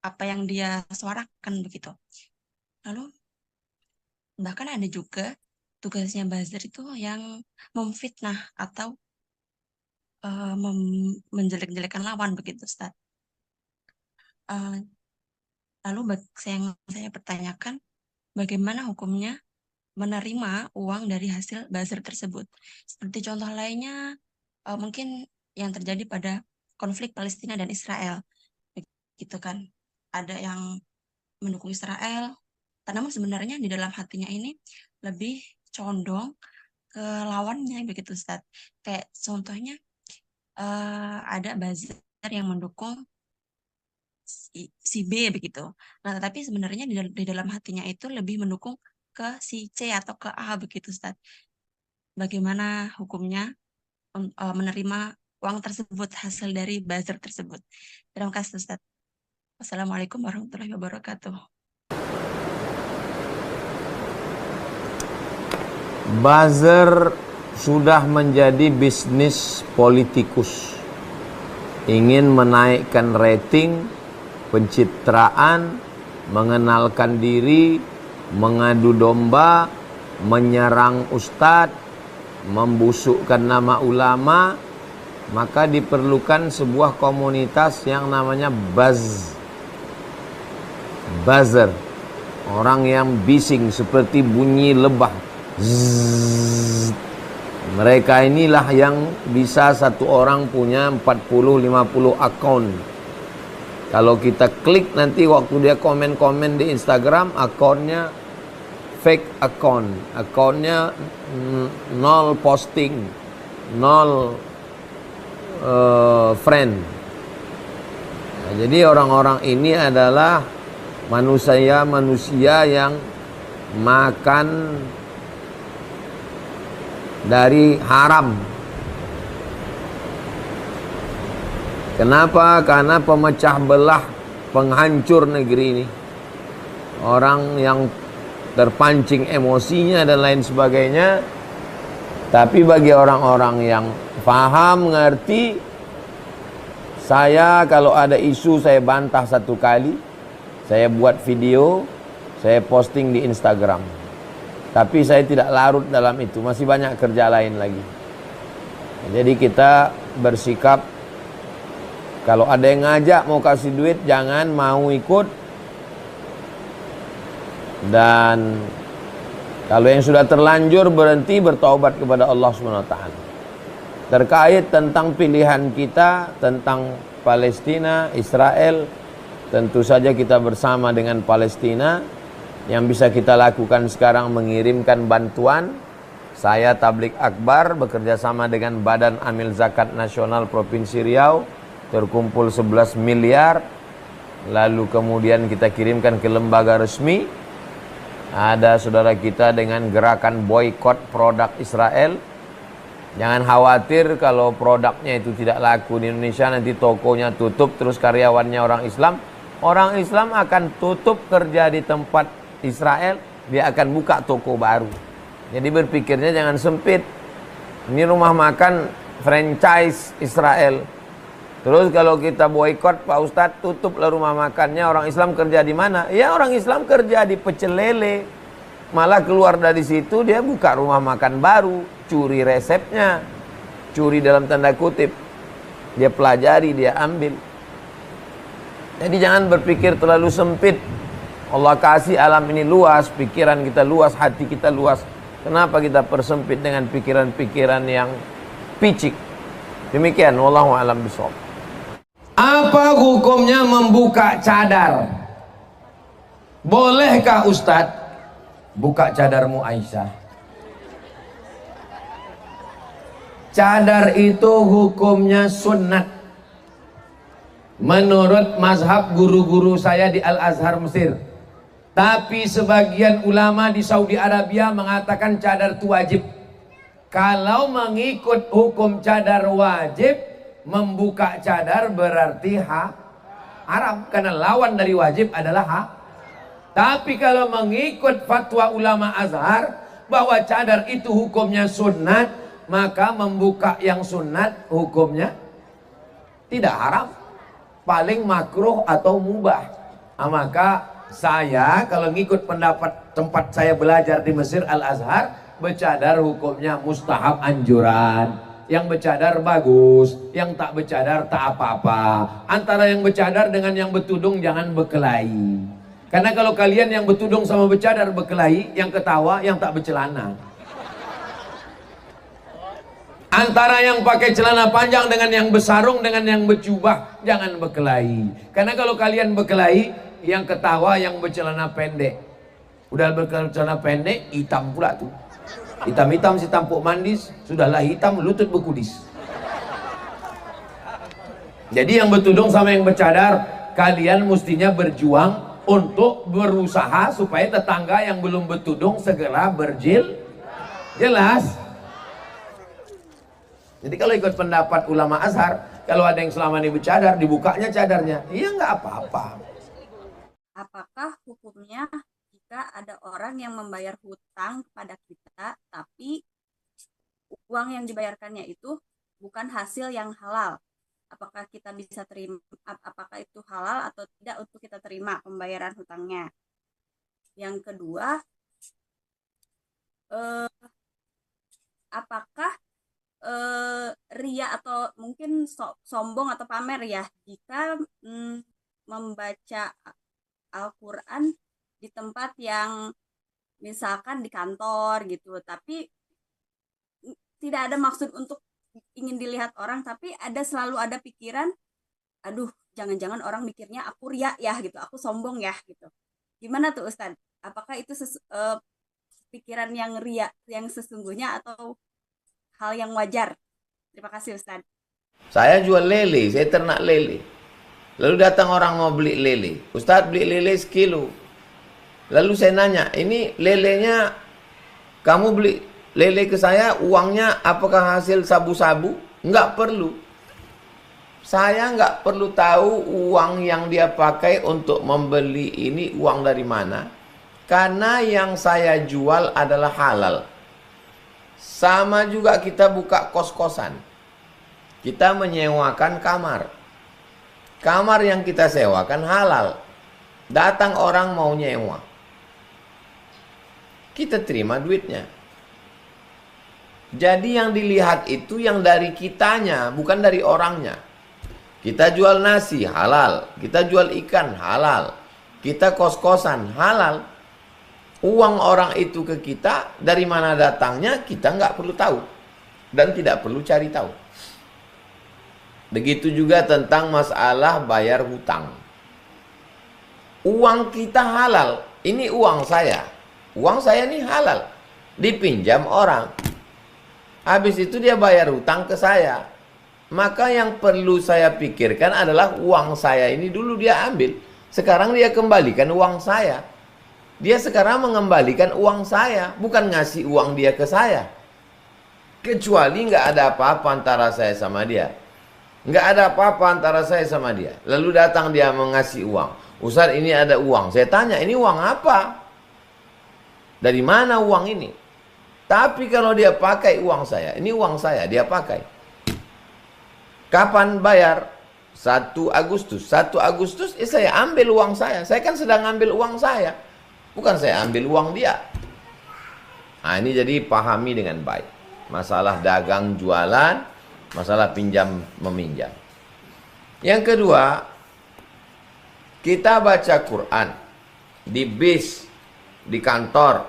apa yang dia suarakan begitu. Lalu bahkan ada juga tugasnya buzzer itu yang memfitnah atau menjelek-jelekan lawan begitu, Ustaz. Lalu saya pertanyakan bagaimana hukumnya menerima uang dari hasil buzzer tersebut. Seperti contoh lainnya mungkin yang terjadi pada konflik Palestina dan Israel. Begitu kan. Ada yang mendukung Israel, namun sebenarnya di dalam hatinya ini lebih condong ke lawannya begitu, Ustaz. Kayak contohnya ada buzzer yang mendukung si B begitu. Nah, tetapi sebenarnya di dalam hatinya itu lebih mendukung ke si C atau ke A begitu, Ustaz. Bagaimana hukumnya menerima uang tersebut, hasil dari buzzer tersebut? Terima kasih, Ustaz. Wassalamualaikum warahmatullahi wabarakatuh. Buzzer sudah menjadi bisnis politikus. Ingin menaikkan rating, pencitraan, mengenalkan diri, mengadu domba, menyerang ustadz, membusukkan nama ulama, maka diperlukan sebuah komunitas yang namanya buzzer. Orang yang bising seperti bunyi lebah. Zzz. Mereka inilah yang bisa satu orang punya 40-50 akun. Kalau kita klik nanti waktu dia komen-komen di Instagram, akunnya fake account, akunnya nol posting, nol friend. Nah, jadi orang-orang ini adalah manusia yang makan dari haram. Kenapa? Karena pemecah belah, penghancur negeri ini. Orang yang terpancing emosinya dan lain sebagainya. Tapi bagi orang-orang yang paham, ngerti, saya kalau ada isu saya bantah satu kali, saya buat video, saya posting di Instagram. Tapi saya tidak larut dalam itu, masih banyak kerja lain lagi. Jadi kita bersikap, kalau ada yang ngajak mau kasih duit, jangan mau ikut. Dan kalau yang sudah terlanjur berhenti, bertaubat kepada Allah SWT. terkait tentang pilihan kita tentang Palestina, Israel. Tentu saja kita bersama dengan Palestina. Yang bisa kita lakukan sekarang mengirimkan bantuan. Saya Tablik Akbar bekerja sama dengan Badan Amil Zakat Nasional Provinsi Riau, terkumpul 11 miliar. Lalu kemudian kita kirimkan ke lembaga resmi. Ada saudara kita dengan gerakan boykot produk Israel. Jangan khawatir kalau produknya itu tidak laku di Indonesia, nanti tokonya tutup terus karyawannya orang Islam. Orang Islam akan tutup kerja di tempat Israel, dia akan buka toko baru. Jadi berpikirnya jangan sempit. Ini rumah makan franchise Israel. Terus kalau kita boykot, Pak Ustadz, tutuplah rumah makannya, orang Islam kerja di mana? Ya orang Islam kerja di pecel lele. Malah keluar dari situ dia buka rumah makan baru, curi resepnya, curi dalam tanda kutip. Dia pelajari, dia ambil. Jadi jangan berpikir terlalu sempit. Allah kasih alam ini luas, pikiran kita luas, hati kita luas. Kenapa kita persempit dengan pikiran-pikiran yang picik? Demikian, wallahu a'lam bishawab. Apa hukumnya membuka cadar? Bolehkah Ustadz buka cadarmu Aisyah? Cadar itu hukumnya sunnat. Menurut mazhab guru-guru saya di Al-Azhar Mesir. Tapi sebagian ulama di Saudi Arabia mengatakan cadar itu wajib. Kalau mengikut hukum cadar wajib, membuka cadar berarti haram. Karena lawan dari wajib adalah Tapi kalau mengikut fatwa ulama Azhar bahwa cadar itu hukumnya sunnat, maka membuka yang sunnat hukumnya tidak haram, paling makruh atau mubah. Maka saya kalau ngikut pendapat tempat saya belajar di Mesir Al-Azhar, bercadar hukumnya mustahab anjuran. Yang bercadar bagus, yang tak bercadar tak apa-apa. Antara yang bercadar dengan yang bertudung jangan berkelahi. Karena kalau kalian yang bertudung sama bercadar berkelahi, yang ketawa yang tak bercelana. Antara yang pakai celana panjang dengan yang bersarung dengan yang berjubah, jangan berkelahi. Karena kalau kalian berkelahi, yang ketawa yang bercelana pendek. Udah bercelana pendek, hitam pula tuh. Hitam-hitam si tampuk mandis, sudahlah hitam lutut berkudis. Jadi yang bertudung sama yang bercadar, kalian mestinya berjuang untuk berusaha supaya tetangga yang belum bertudung segera jelas. Jadi kalau ikut pendapat ulama Azhar, kalau ada yang selama ini bercadar, dibukanya cadarnya, iya nggak apa-apa. Apakah hukumnya jika ada orang yang membayar hutang kepada kita, tapi uang yang dibayarkannya itu bukan hasil yang halal? Apakah kita bisa terima, apakah itu halal atau tidak untuk kita terima pembayaran hutangnya? Yang kedua, apakah ria atau mungkin sombong atau pamer ya jika membaca Al-Quran di tempat yang misalkan di kantor gitu, tapi tidak ada maksud untuk ingin dilihat orang, tapi selalu ada pikiran, aduh jangan-jangan orang mikirnya aku ria ya gitu, aku sombong ya gitu. Gimana tuh Ustadz? Apakah itu pikiran yang ria yang sesungguhnya atau hal yang wajar? Terima kasih Ustadz. Saya jual lele, saya ternak lele. Lalu datang orang mau beli lele. Ustadz beli lele sekilo. Lalu saya nanya, ini lelenya kamu beli lele ke saya, uangnya apakah hasil sabu-sabu? Enggak perlu. Saya enggak perlu tahu uang yang dia pakai untuk membeli ini uang dari mana. Karena yang saya jual adalah halal. Sama juga kita buka kos-kosan. Kita menyewakan kamar. Kamar yang kita sewakan halal. Datang orang mau nyewa. Kita terima duitnya. Jadi yang dilihat itu yang dari kitanya, bukan dari orangnya. Kita jual nasi, halal. Kita jual ikan, halal. Kita kos-kosan, halal. Uang orang itu ke kita, dari mana datangnya, kita nggak perlu tahu. dan tidak perlu cari tahu. Begitu juga tentang masalah bayar hutang. Uang kita halal, ini uang saya. Uang saya ini halal, dipinjam orang. Habis itu dia bayar hutang ke saya. Maka yang perlu saya pikirkan adalah uang saya ini dulu dia ambil. Sekarang dia kembalikan uang saya. Dia sekarang mengembalikan uang saya, bukan ngasih uang dia ke saya. Kecuali nggak ada apa-apa antara saya sama dia. Nggak ada apa-apa antara saya sama dia. Lalu datang dia mengasih uang. Ustaz, ini ada uang. Saya tanya, ini uang apa? Dari mana uang ini? Tapi kalau dia pakai uang saya, ini uang saya, dia pakai. Kapan bayar? 1 Agustus. 1 Agustus, saya ambil uang saya. Saya kan sedang ambil uang saya. Bukan saya ambil uang dia. Nah, ini jadi pahami dengan baik. Masalah dagang jualan, masalah pinjam meminjam. Yang kedua, kita baca Quran di bis, di kantor.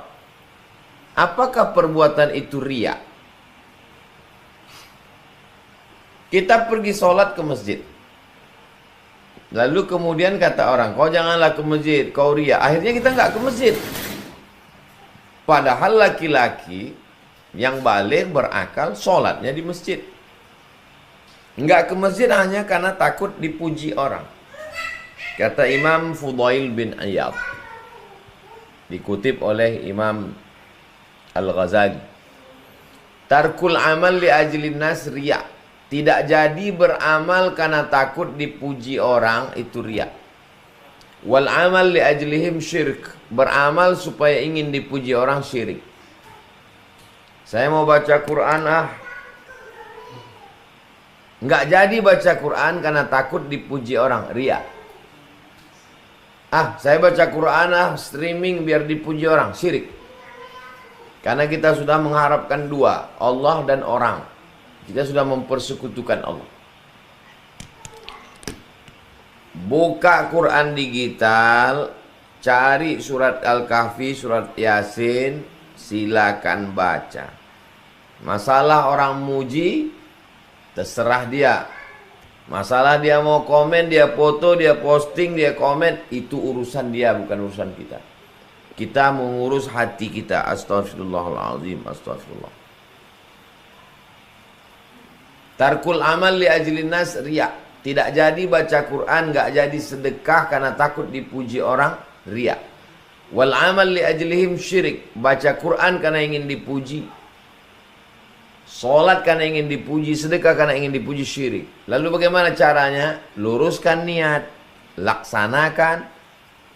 Apakah perbuatan itu riya? Kita pergi sholat ke masjid. Lalu kemudian kata orang, kau janganlah ke masjid, kau riya. Akhirnya kita nggak ke masjid. Padahal laki-laki yang balik berakal sholatnya di masjid. Nggak ke masjid hanya karena takut dipuji orang. Kata Imam Fudail bin Iyad, dikutip oleh Imam Al-Ghazali, tarkul amal li ajlin nas riya. Tidak jadi beramal karena takut dipuji orang, itu riya. Wal amal li ajlihim syirk. Beramal supaya ingin dipuji orang, syirik. Saya mau baca Quran, nggak jadi baca Quran karena takut dipuji orang, riya. Saya baca Quran, streaming biar dipuji orang, syirik. Karena kita sudah mengharapkan dua, Allah dan orang. Kita sudah mempersekutukan Allah. Buka Quran digital, cari surat Al-Kahfi, surat Yasin, silakan baca. Masalah orang muji, terserah dia. Masalah dia mau komen, dia foto, dia posting, dia komen, itu urusan dia, bukan urusan kita. Kita mengurus hati kita. Astaghfirullahaladzim, astagfirullah. Tarkul amal li ajlin nas riya. Tidak jadi baca Quran, nggak jadi sedekah karena takut dipuji orang, riya. Wal amal li ajlihim syirik. Baca Quran karena ingin dipuji, sholat karena ingin dipuji, sedekah karena ingin dipuji, syirik. Lalu bagaimana caranya? Luruskan niat, laksanakan.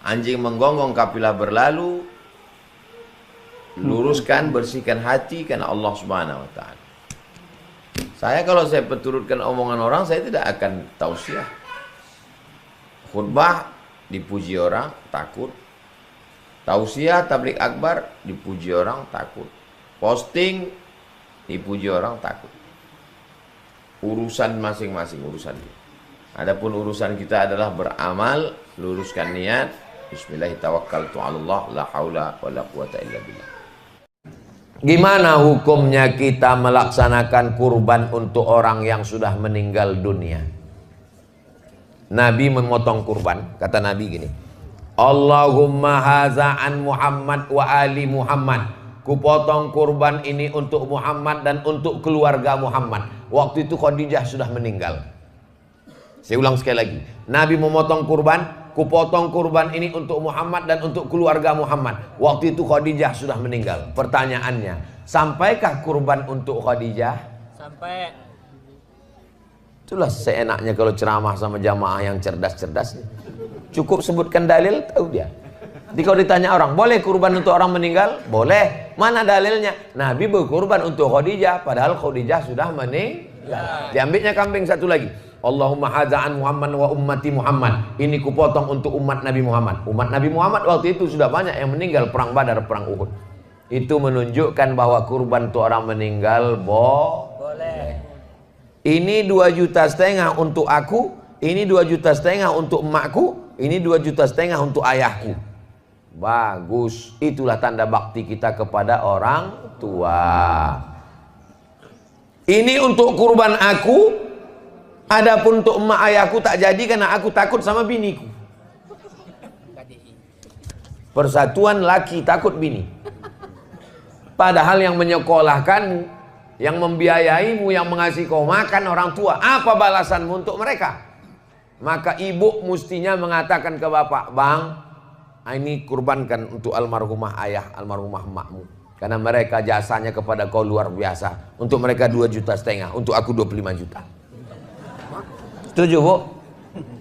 Anjing menggonggong kafilah berlalu. Luruskan, bersihkan hati karena Allah Subhanahu wa ta'ala. Saya kalau saya peturutkan omongan orang, saya tidak akan tausiah. Khutbah dipuji orang, takut. Tausiah, tablik akbar dipuji orang, takut. Posting dipuji orang, takut. Urusan masing-masing, urusan dia. Adapun urusan kita adalah beramal, luruskan niat. Bismillahirrahmanirrahim. Allah, la haula wa la quwata illa billah. Gimana hukumnya kita melaksanakan kurban untuk orang yang sudah meninggal dunia? Nabi memotong kurban. Kata Nabi gini, Allahumma haza an Muhammad wa ali Muhammad. Kupotong kurban ini untuk Muhammad dan untuk keluarga Muhammad. Waktu itu Khadijah sudah meninggal. Saya ulang sekali lagi. Nabi memotong kurban. Kupotong kurban ini untuk Muhammad dan untuk keluarga Muhammad. Waktu itu Khadijah sudah meninggal. Pertanyaannya, sampaikah kurban untuk Khadijah? Sampai. Itulah seenaknya kalau ceramah sama jamaah yang cerdas-cerdas. Cukup sebutkan dalil, tahu dia. Jadi kalau ditanya orang, boleh kurban untuk orang meninggal? Boleh. Mana dalilnya? Nabi berkurban untuk Khadijah, padahal Khadijah sudah meninggal. Diambilnya kambing satu lagi. Allahumma hadza'an Muhammad wa ummati Muhammad. Ini kupotong untuk umat Nabi Muhammad. Umat Nabi Muhammad waktu itu sudah banyak yang meninggal perang Badar, perang Uhud. Itu menunjukkan bahwa kurban untuk orang meninggal boleh. Ini 2,5 juta untuk aku, ini 2,5 juta untuk emakku, ini 2,5 juta untuk ayahku. Bagus. Itulah tanda bakti kita kepada orang tua. Ini untuk kurban aku, adapun untuk emak ayahku tak jadi karena aku takut sama biniku. Persatuan laki takut bini. Padahal yang menyekolahkanmu, yang membiayaimu, yang mengasihi kau makan orang tua. Apa balasanmu untuk mereka? Maka ibu mestinya mengatakan ke bapak, bang, ini kurbankan untuk almarhumah ayah, almarhumah emakmu. Karena mereka jasanya kepada kau luar biasa. Untuk mereka 2,5 juta, untuk aku 25 juta. Setuju, Bu?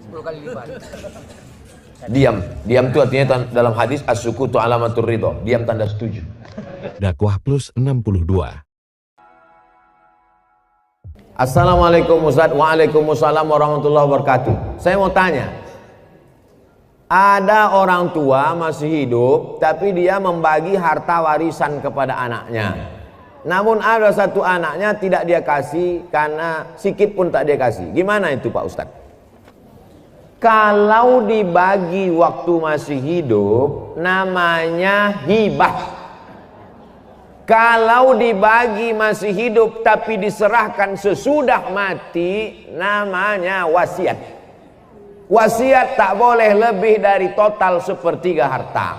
10 kali lipat. Diam itu artinya dalam hadis as-sukutu alamatur ridho. Diam tanda setuju. Dakwah Plus 62. Assalamualaikum Ustaz. Waalaikumsalam warahmatullahi wabarakatuh. Saya mau tanya, ada orang tua masih hidup tapi dia membagi harta warisan kepada anaknya. Namun ada satu anaknya tidak dia kasih karena sikit pun tak dia kasih. Gimana itu Pak Ustaz? Kalau dibagi waktu masih hidup namanya hibah. Kalau dibagi masih hidup tapi diserahkan sesudah mati namanya wasiat. Wasiat tak boleh lebih dari total 1/3 harta.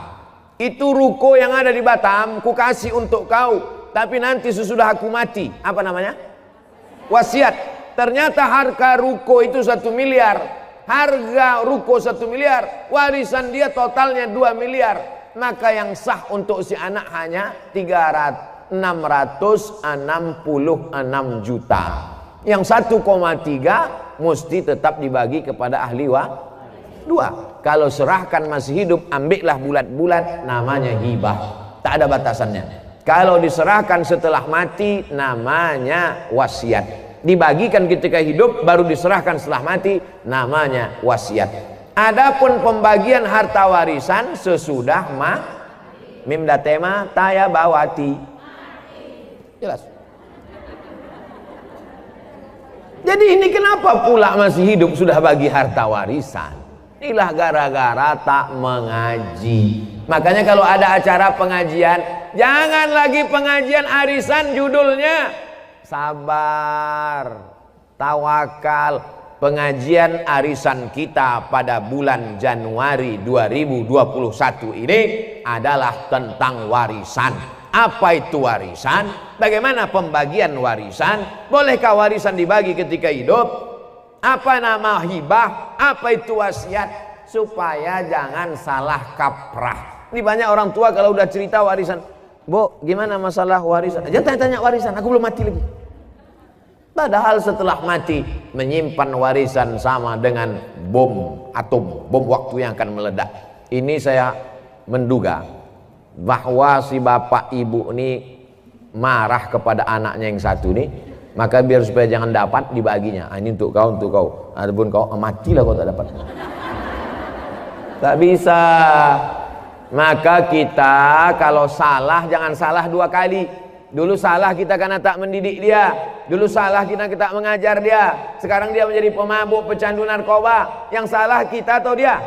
Itu ruko yang ada di Batam, ku kasih untuk kau, tapi nanti sesudah aku mati. Apa namanya? Wasiat. Ternyata harga ruko itu 1 miliar. Harga ruko 1 miliar, warisan dia totalnya 2 miliar. Maka yang sah untuk si anak hanya 666 juta. Yang 1,3 mesti tetap dibagi kepada ahli dua. Kalau serahkan masih hidup, ambillah bulat-bulat, namanya hibah. Tak ada batasannya. Kalau diserahkan setelah mati, namanya wasiat. Dibagikan ketika hidup, baru diserahkan setelah mati, namanya wasiat. Adapun pembagian harta warisan sesudah mimda tema taya bawati. Jelas. Jadi ini kenapa pula masih hidup sudah bagi harta warisan? Inilah gara-gara tak mengaji. Makanya kalau ada acara pengajian, jangan lagi pengajian arisan judulnya. Sabar, tawakal. Pengajian arisan kita pada bulan Januari 2021 ini adalah tentang warisan. Apa itu warisan? Bagaimana pembagian warisan? Bolehkah warisan dibagi ketika hidup? Apa nama hibah? Apa itu wasiat? Supaya jangan salah kaprah. Ini banyak orang tua kalau udah cerita warisan, Bu, gimana masalah warisan? Jangan tanya warisan, aku belum mati lagi. Padahal setelah mati menyimpan warisan sama dengan bom atom, bom waktu yang akan meledak. Ini saya menduga bahwa si bapak ibu ini marah kepada anaknya yang satu ini, maka biar supaya jangan dapat dibaginya. Ini untuk kau, untuk kau. Adapun kau matilah kau tak dapat. Tak bisa. Maka kita kalau salah jangan salah 2 kali. Dulu salah kita karena tak mendidik dia. Dulu salah kita tak mengajar dia. Sekarang dia menjadi pemabuk, pecandu narkoba. Yang salah kita atau dia?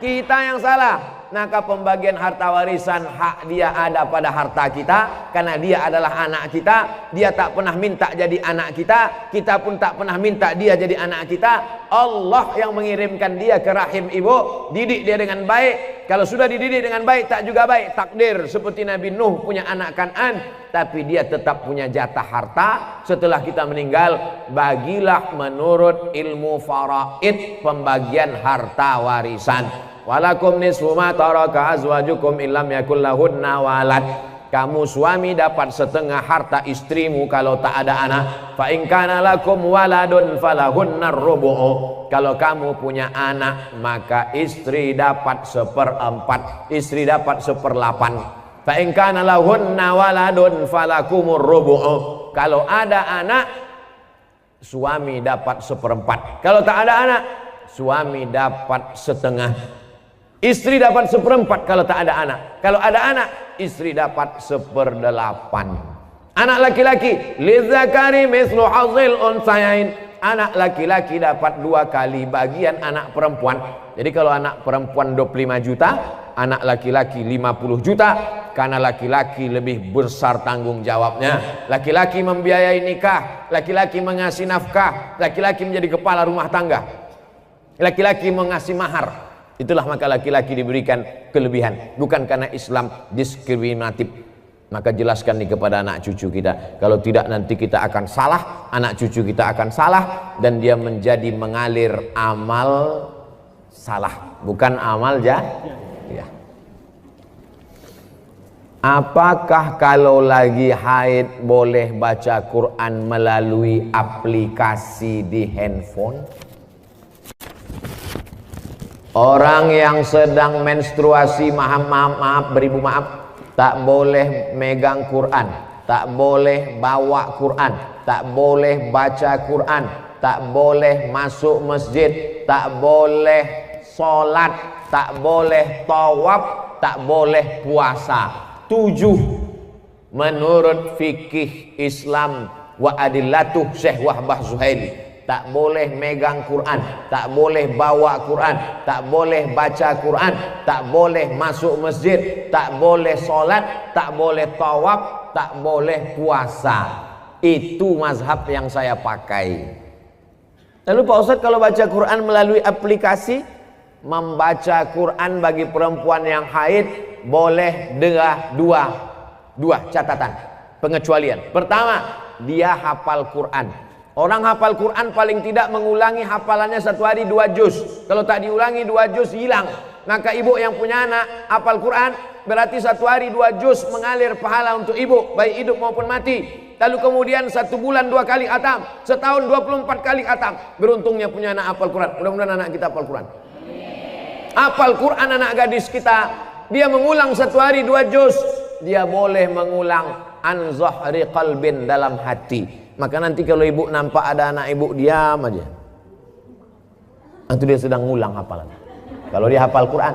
Kita yang salah. Maka pembagian harta warisan hak dia ada pada harta kita, karena dia adalah anak kita. Dia tak pernah minta jadi anak kita, kita pun tak pernah minta dia jadi anak kita. Allah yang mengirimkan dia ke rahim ibu, didik dia dengan baik. Kalau sudah dididik dengan baik tak juga baik, takdir seperti Nabi Nuh punya anak Kan'an, tapi dia tetap punya jatah harta setelah kita meninggal. Bagilah menurut ilmu faraid pembagian harta warisan. Walakum nisfu ma taraka azwajukum illam yakul lahunna walad. Kamu suami dapat setengah harta istrimu kalau tak ada anak. Fa in kana lakum waladun falahunnar rubu'u. Kalau kamu punya anak maka istri dapat 1/4, istri dapat 1/8. Fa in kana lahunna waladun falakumur rubu'u. Kalau ada anak suami dapat 1/4. Kalau tak ada anak suami dapat setengah. Istri dapat 1/4 kalau tak ada anak. Kalau ada anak, istri dapat 1/8. Anak laki-laki, lidzakari mislu hadzil unsayain. Anak laki-laki dapat 2 kali bagian anak perempuan. Jadi kalau anak perempuan 25 juta, anak laki-laki 50 juta karena laki-laki lebih besar tanggung jawabnya. Laki-laki membiayai nikah, laki-laki mengasih nafkah, laki-laki menjadi kepala rumah tangga, laki-laki mengasih mahar. Itulah maka laki-laki diberikan kelebihan, bukan karena Islam diskriminatif. Maka jelaskan nih kepada anak cucu kita, kalau tidak nanti kita akan salah, anak cucu kita akan salah, dan dia menjadi mengalir amal salah, bukan amal ya. Apakah kalau lagi haid boleh baca Quran melalui aplikasi di handphone? Orang yang sedang menstruasi, maaf, beribu maaf, tak boleh megang Quran, tak boleh bawa Quran, tak boleh baca Quran, tak boleh masuk masjid, tak boleh sholat, tak boleh tawaf, tak boleh puasa. 7 menurut fikih Islam wa adillatuh Syekh Wahbah Zuhaili, tak boleh megang Quran, tak boleh bawa Quran, tak boleh baca Quran, tak boleh masuk masjid, tak boleh sholat, tak boleh tawaf, tak boleh puasa. Itu mazhab yang saya pakai. Lalu Pak Ustadz, kalau baca Quran melalui aplikasi, membaca Quran bagi perempuan yang haid boleh dengan dua catatan pengecualian. Pertama, dia hafal Quran. Orang hafal Quran paling tidak mengulangi hafalannya 1 hari 2 juz. Kalau tak diulangi 2 juz hilang. Maka ibu yang punya anak hafal Quran, berarti 1 hari 2 juz mengalir pahala untuk ibu, baik hidup maupun mati. Lalu kemudian 1 bulan 2 kali khatam, setahun 24 kali khatam. Beruntungnya punya anak hafal Quran. Mudah-mudahan anak kita hafal Quran. Hafal Quran anak gadis kita, dia mengulang 1 hari 2 juz, dia boleh mengulang an zahri qalbin, dalam hati. Maka nanti kalau ibu nampak ada anak ibu, diam aja, itu dia sedang ngulang hafalan. Kalau dia hafal Quran,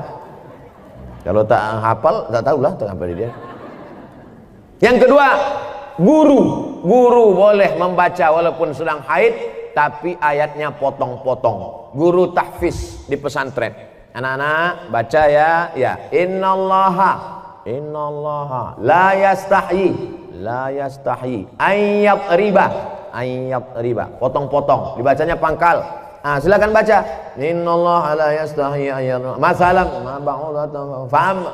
kalau tak hafal, tak tahulah apa dia. Yang kedua, guru boleh membaca walaupun sedang haid, tapi ayatnya potong-potong. Guru tahfiz di pesantren, anak-anak baca ya, innallaha la yastahyi ayyab riba, potong-potong, dibacanya pangkal. Silakan baca innallaha la yastahyi ayyab masalam faham.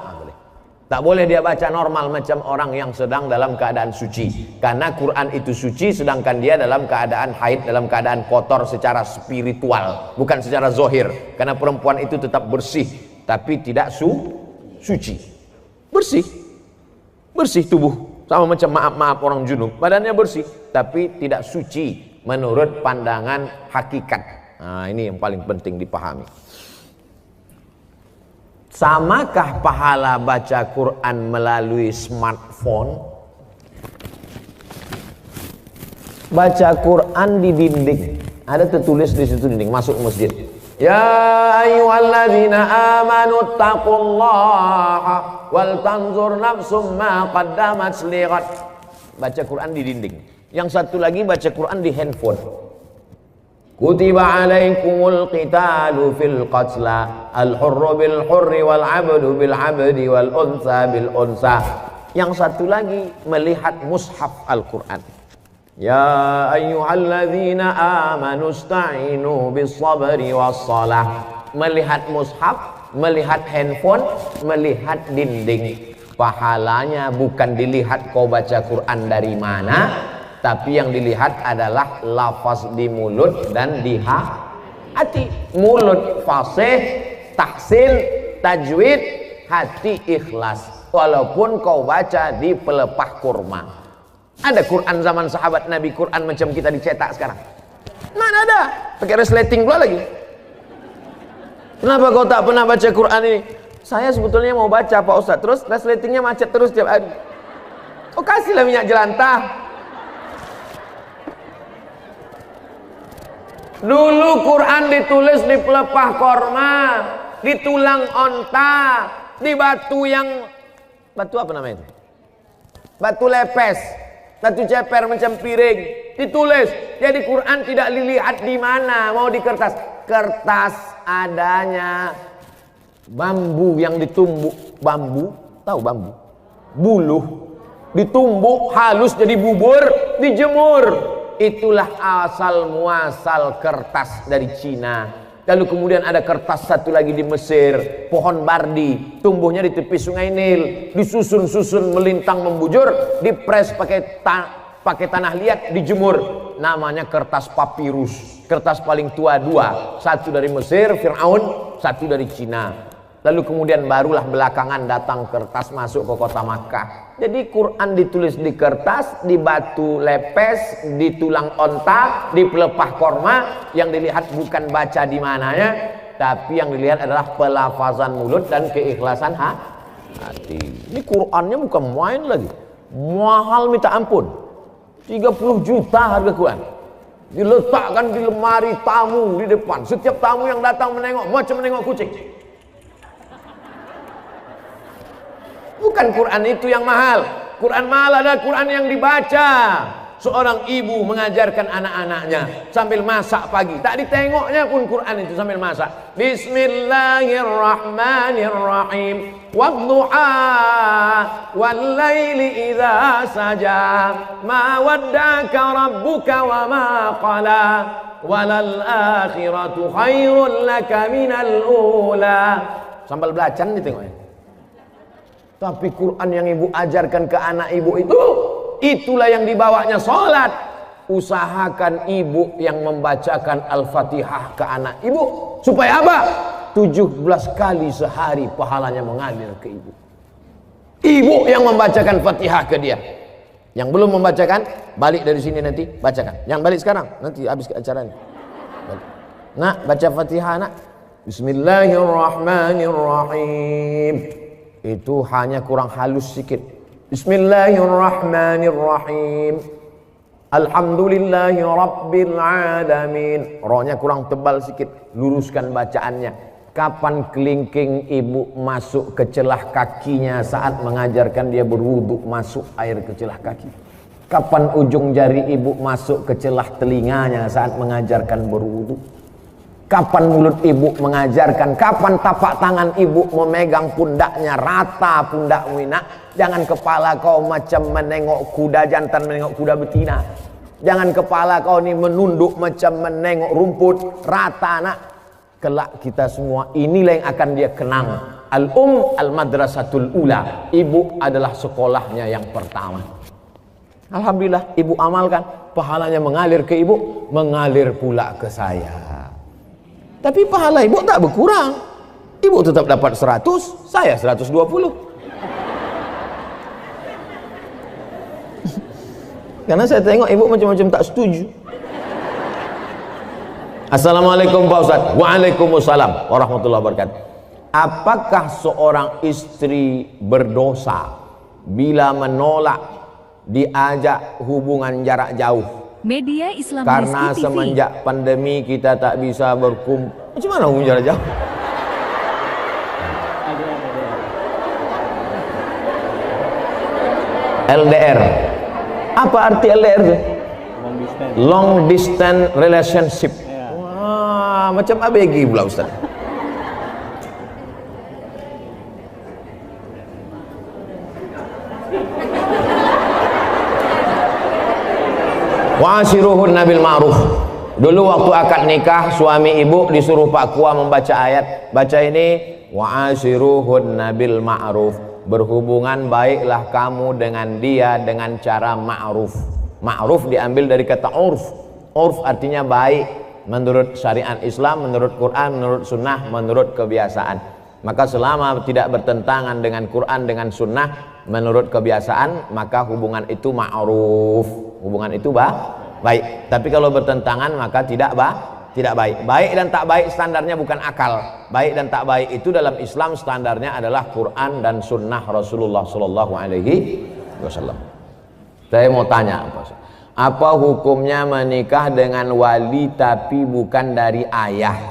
Tak boleh dia baca normal macam orang yang sedang dalam keadaan suci, karena Quran itu suci sedangkan dia dalam keadaan haid, dalam keadaan kotor secara spiritual, bukan secara zohir. Karena perempuan itu tetap bersih tapi tidak suci. Bersih tubuh, sama macam maaf orang junub, badannya bersih tapi tidak suci menurut pandangan hakikat. Ini yang paling penting dipahami. Samakah pahala baca Quran melalui smartphone? Baca Quran di dinding, ada tertulis di situ dinding, masuk masjid, ya ayyuhalladzina amanu taqullaha wal tanzur nafsum ma qaddamat lighad. Baca Quran di dinding. Yang satu lagi baca Quran di handphone. Kutiba alaikumul qitalu fil qatla al-hurru bil hurri wal 'abdu bil 'abdi wal unsa bil unsa. Yang satu lagi melihat mushaf Al-Quran. Ya ayyuhalladzina amanu ista'inu bis sabri was salah. Melihat mushaf, melihat handphone, melihat dinding. Pahalanya bukan dilihat kau baca Quran dari mana, tapi yang dilihat adalah lafaz di mulut dan di hati. Mulut fasih, tahsin, tajwid, hati ikhlas. Walaupun kau baca di pelepah kurma. Ada Quran zaman sahabat Nabi, Quran macam kita dicetak sekarang? Mana ada? Pakai resleting pula lagi. Kenapa kau tak pernah baca Quran ini? Saya sebetulnya mau baca Pak Ustaz, terus resletingnya macet terus tiap hari. Oh, kasihlah minyak jelantah. Dulu Quran ditulis di pelepah korma, di tulang onta, di batu yang, batu apa namanya itu? Batu lepes, batu ceper macam piring, ditulis. Jadi Quran tidak dilihat di mana, mau di kertas. Kertas adanya Bambu yang ditumbuk, bambu, tahu bambu? Buluh ditumbuk halus jadi bubur, dijemur. Itulah asal muasal kertas dari Cina. Lalu kemudian ada kertas satu lagi di Mesir, pohon bardi, tumbuhnya di tepi sungai Nil, disusun-susun melintang membujur, dipres pakai tanah liat, dijemur. Namanya kertas papirus. Kertas paling tua dua, satu dari Mesir, Fir'aun, satu dari Cina. Lalu kemudian barulah belakangan datang kertas masuk ke kota Makkah. Jadi Quran ditulis di kertas, di batu lepes, di tulang onta, di pelepah korma. Yang dilihat bukan baca di mananya, tapi yang dilihat adalah pelafazan mulut dan keikhlasan hati. Ini Qurannya bukan main lagi, mahal minta ampun. 30 juta harga Quran. Diletakkan di lemari tamu di depan. Setiap tamu yang datang menengok macam menengok kucing. Bukan Quran itu yang mahal. Quran mahal adalah Quran yang dibaca. Seorang ibu mengajarkan anak-anaknya sambil masak pagi. Tak ditengoknya pun Quran itu sambil masak. Bismillahirrahmanirrahim. Wadduha wallaili idza saja. Ma wadda'aka rabbuka wa ma qala. Walal akhiratu khairul laka minal ula. Sambil belacan ditengoknya. Tapi Quran yang ibu ajarkan ke anak ibu itulah yang dibawanya sholat. Usahakan ibu yang membacakan Al-Fatihah ke anak ibu. Supaya apa? 17 kali sehari pahalanya mengalir ke ibu. Ibu yang membacakan Fatihah ke dia. Yang belum membacakan, balik dari sini nanti, bacakan. Yang balik sekarang, nanti habis ke acaranya. Nak, baca Fatihah nak. Bismillahirrahmanirrahim. Itu hanya kurang halus sedikit. Bismillahirrahmanirrahim. Alhamdulillahi rabbil alamin. Rohnya kurang tebal sedikit. Luruskan bacaannya. Kapan kelingking ibu masuk ke celah kakinya saat mengajarkan dia berwudu, masuk air ke celah kaki? Kapan ujung jari ibu masuk ke celah telinganya saat mengajarkan berwudu? Kapan mulut ibu mengajarkan? Kapan tapak tangan ibu memegang pundaknya? Rata pundakmu nak. Jangan kepala kau macam menengok kuda jantan, menengok kuda betina. Jangan kepala kau ni menunduk macam menengok rumput. Rata nak. Kelak kita semua inilah yang akan dia kenang. Al-madrasatul ula. Ibu adalah sekolahnya yang pertama. Alhamdulillah ibu amalkan. Pahalanya mengalir ke ibu, mengalir pula ke saya. Tapi pahala ibu tak berkurang. Ibu tetap dapat 100, saya 120. Karena saya tengok ibu macam-macam tak setuju. Assalamualaikum Pak Ustaz. Waalaikumsalam warahmatullahi wabarakatuh. Apakah seorang istri berdosa bila menolak diajak hubungan jarak jauh? Media Islam Karena Rizky TV. semenjak pandemi kita tak bisa berkumpul. Macam mana hubungan jarak jauh? LDR. Apa arti LDR itu? Long distance relationship. Wah, macam ABG pula Ustaz. Wa'ashiruhun nabil ma'ruf. Dulu waktu akad nikah, suami ibu disuruh Pak Kua membaca ayat. Baca ini, wa'ashiruhun nabil ma'ruf. Berhubungan baiklah kamu dengan dia dengan cara ma'ruf. Ma'ruf diambil dari kata urf. Urf artinya baik menurut syariat Islam, menurut Quran, menurut sunnah, menurut kebiasaan. Maka selama tidak bertentangan dengan Quran, dengan sunnah, menurut kebiasaan, maka hubungan itu ma'ruf. Hubungan itu baik. Tapi kalau bertentangan maka tidak baik. Baik dan tak baik standarnya bukan akal. Baik dan tak baik itu dalam Islam standarnya adalah Quran dan sunnah Rasulullah Sallallahu Alaihi Wasallam. Saya mau tanya, apa hukumnya menikah dengan wali tapi bukan dari ayah,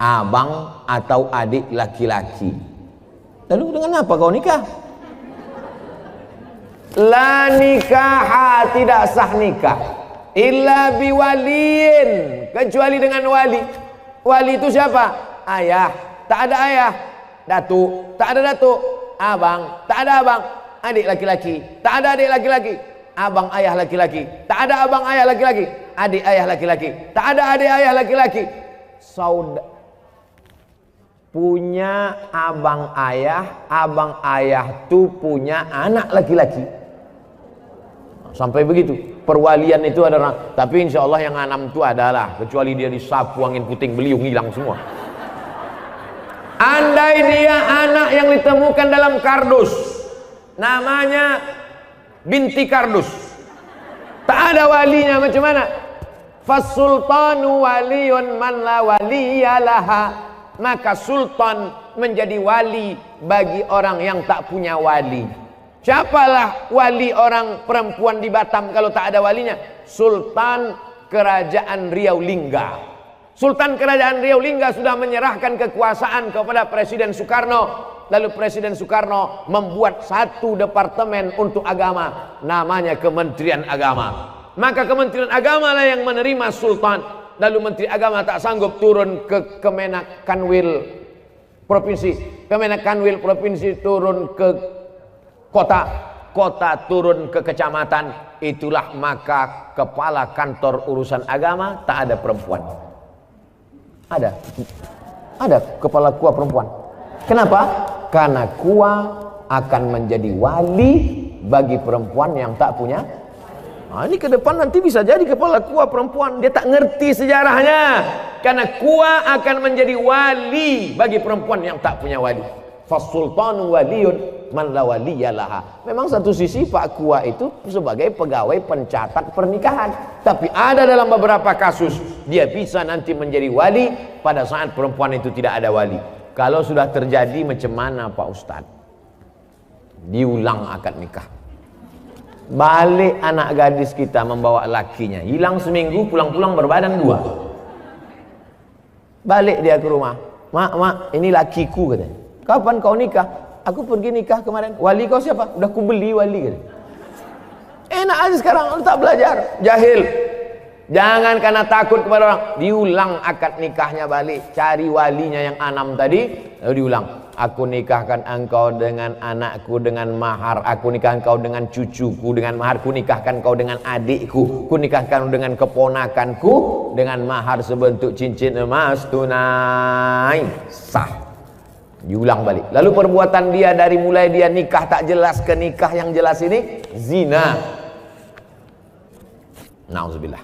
abang atau adik laki-laki? Lalu dengan apa kau nikah? La nikaha, tidak sah nikah illa biwaliin, kecuali dengan wali. Wali itu siapa? Ayah. Tak ada ayah, datuk, tak ada datuk. Abang, tak ada abang. Adik laki-laki, tak ada adik laki-laki. Abang ayah laki-laki, tak ada abang ayah laki-laki. Adik ayah laki-laki, tak ada adik ayah laki-laki. Punya abang ayah tuh punya anak laki-laki. Sampai begitu. Perwalian itu ada orang, tapi insya Allah yang 6 itu adalah, kecuali dia disapu angin puting beliung hilang semua. Andai dia anak yang ditemukan dalam kardus, namanya binti kardus, tak ada walinya, macam mana? Fasultanu waliyun man la waliyalaha. Maka sultan menjadi wali bagi orang yang tak punya wali. Siapalah wali orang perempuan di Batam kalau tak ada walinya? Sultan Kerajaan Riau Lingga. Sultan Kerajaan Riau Lingga sudah menyerahkan kekuasaan kepada Presiden Soekarno. Lalu Presiden Soekarno membuat satu departemen untuk agama, namanya Kementerian Agama. Maka Kementerian Agama lah yang menerima sultan. Lalu Menteri Agama tak sanggup turun ke Kemenak Kanwil Provinsi, Kemenak Kanwil Provinsi turun ke kota, kota turun ke kecamatan. Itulah maka kepala kantor urusan agama tak ada perempuan. Ada kepala KUA perempuan. Kenapa? Karena KUA akan menjadi wali bagi perempuan yang tak punya. Nah, ini ke depan nanti bisa jadi kepala KUA perempuan. Dia tak ngerti sejarahnya. Karena KUA akan menjadi wali bagi perempuan yang tak punya wali. Fasultanu waliyun man la waliyalaha. Memang satu sisi Pak KUA itu sebagai pegawai pencatat pernikahan. Tapi ada dalam beberapa kasus dia bisa nanti menjadi wali pada saat perempuan itu tidak ada wali. Kalau sudah terjadi macam mana Pak Ustadz? Diulang akad nikah. Balik anak gadis kita membawa lakinya, hilang seminggu, pulang-pulang berbadan 2. Balik dia ke rumah, mak, ini lakiku katanya. Kapan kau nikah? Aku pergi nikah kemarin. Wali kau siapa? Udah ku beli wali katanya. Enak aja sekarang, lu tak belajar, jahil. Jangan karena takut kepada orang, diulang akad nikahnya balik, cari walinya yang 6 tadi, lalu diulang. Aku nikahkan engkau dengan anakku dengan mahar, aku nikahkan kau dengan cucuku dengan mahar, ku nikahkan kau dengan adikku, ku nikahkan dengan keponakanku dengan mahar sebentuk cincin emas tunai. Sah. Diulang balik. Lalu perbuatan dia dari mulai dia nikah tak jelas ke nikah yang jelas ini zina. Nauzubillah.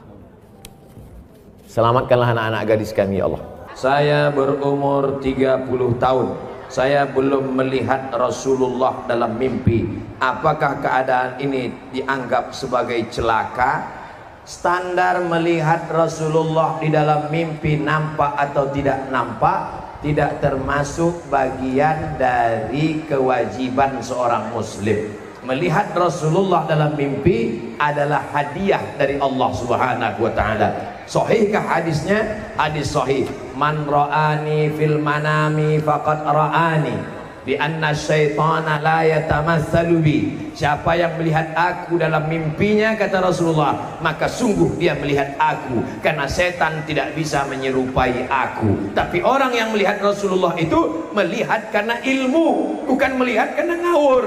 Selamatkanlah anak-anak gadis kami ya Allah. Saya berumur 30 tahun. Saya belum melihat Rasulullah dalam mimpi. Apakah keadaan ini dianggap sebagai celaka? Standar melihat Rasulullah di dalam mimpi nampak atau tidak nampak tidak termasuk bagian dari kewajiban seorang muslim. Melihat Rasulullah dalam mimpi adalah hadiah dari Allah Subhanahu wa taala. Sahihkah hadisnya? Hadis sahih. Man ra'ani fil manami faqad ra'ani bi anna syaitana la yatamassalu bi. Siapa yang melihat aku dalam mimpinya, kata Rasulullah, maka sungguh dia melihat aku, karena setan tidak bisa menyerupai aku. Tapi orang yang melihat Rasulullah itu melihat karena ilmu, bukan melihat karena ngawur.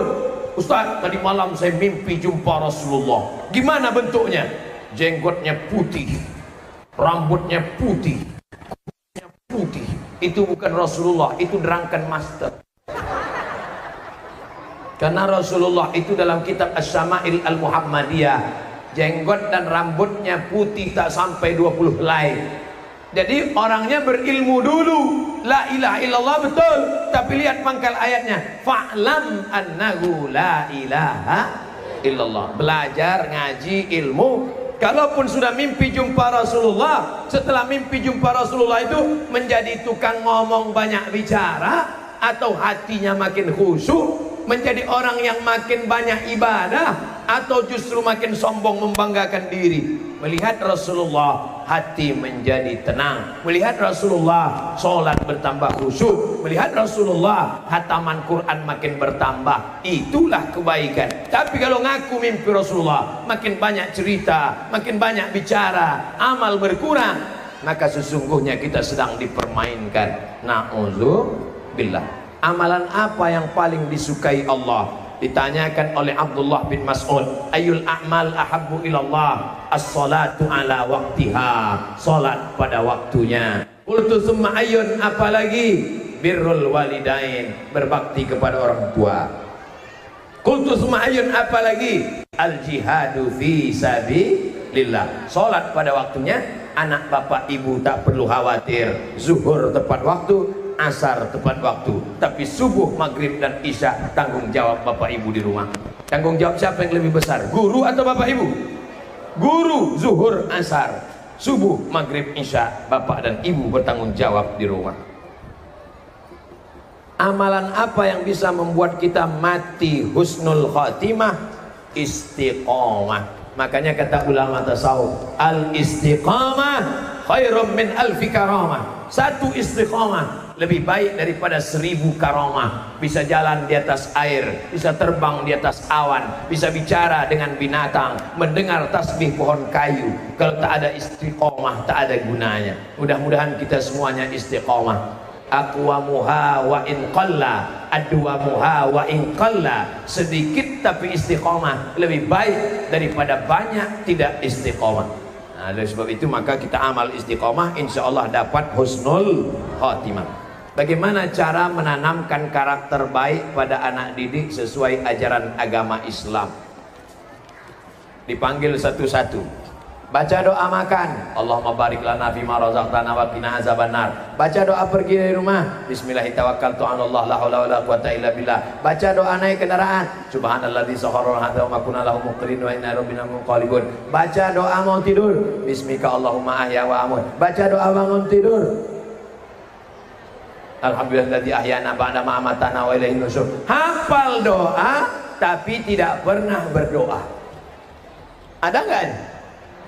Ustaz, tadi malam saya mimpi jumpa Rasulullah. Gimana bentuknya? Jenggotnya putih, rambutnya putih, kulitnya putih. Itu bukan Rasulullah, itu drunken master. Karena Rasulullah itu dalam kitab As-Syama'il Al-Muhammadiyah, jenggot dan rambutnya putih tak sampai 20 helai. Jadi orangnya berilmu dulu, la ilaha illallah betul, tapi lihat pangkal ayatnya, fa'lam annahu la ilaha illallah. Belajar ngaji ilmu. Kalaupun sudah mimpi jumpa Rasulullah, setelah mimpi jumpa Rasulullah itu menjadi tukang ngomong banyak bicara, atau hatinya makin khusyuk, menjadi orang yang makin banyak ibadah, atau justru makin sombong membanggakan diri. Melihat Rasulullah hati menjadi tenang, melihat Rasulullah sholat bertambah khusyuk, melihat Rasulullah hataman Quran makin bertambah, itulah kebaikan. Tapi kalau ngaku mimpi Rasulullah, makin banyak cerita, makin banyak bicara, amal berkurang, maka sesungguhnya kita sedang dipermainkan. Na'udzubillah. Amalan apa yang paling disukai Allah? Ditanyakan oleh Abdullah bin Mas'ud, ayul a'mal ahabbu ilallah? As-salatu ala waktiha, salat pada waktunya. Qultu summa ayyun, apalagi? Birrul walidain, berbakti kepada orang tua. Qultu summa ayyun, apalagi? Al jihadu fi sabilillah, salat pada waktunya. Anak bapak ibu tak perlu khawatir, zuhur tepat waktu, asar tepat waktu, tapi subuh, maghrib dan isya tanggung jawab bapak ibu di rumah. Tanggung jawab siapa yang lebih besar, guru atau bapak ibu? Guru, zuhur, asar, subuh, maghrib, isya, bapak dan ibu bertanggung jawab di rumah. Amalan apa yang bisa membuat kita mati husnul khatimah? Istiqomah. Makanya kata ulama tasawuf, al istiqamah khairum min alfi karamah. Satu istiqamah lebih baik daripada 1000 karamah. Bisa jalan di atas air, bisa terbang di atas awan, bisa bicara dengan binatang, mendengar tasbih pohon kayu. Kalau tak ada istiqamah, tak ada gunanya. Mudah-mudahan kita semuanya istiqamah. Aqwamuha wa in qalla, adwamuha wa in qalla. Sedikit tapi istiqamah lebih baik daripada banyak tidak istiqamah. Nah, oleh sebab itu maka kita amal istiqamah, insyaallah dapat husnul khatimah. Bagaimana cara menanamkan karakter baik pada anak didik sesuai ajaran agama Islam? Dipanggil satu-satu. Baca doa makan, Allahumma barik lana fima razaqtana wa qina azabannar. Baca doa pergi dari rumah, bismillahirrahmanirrahim, Allah la haula wala quwata illa billah. Baca doa naik kendaraan, subhanalladzi sakhkhara lana ma kunna lahu muqrinin wa inna rabbina munqalibun. Baca doa mau tidur, bismika Allahumma ahya wa amut. Baca doa bangun tidur, alhamdulillahilladzi ahyana ba'da ma amatana wa ilaihin nusyur. Hafal doa tapi tidak pernah berdoa. Ada enggak?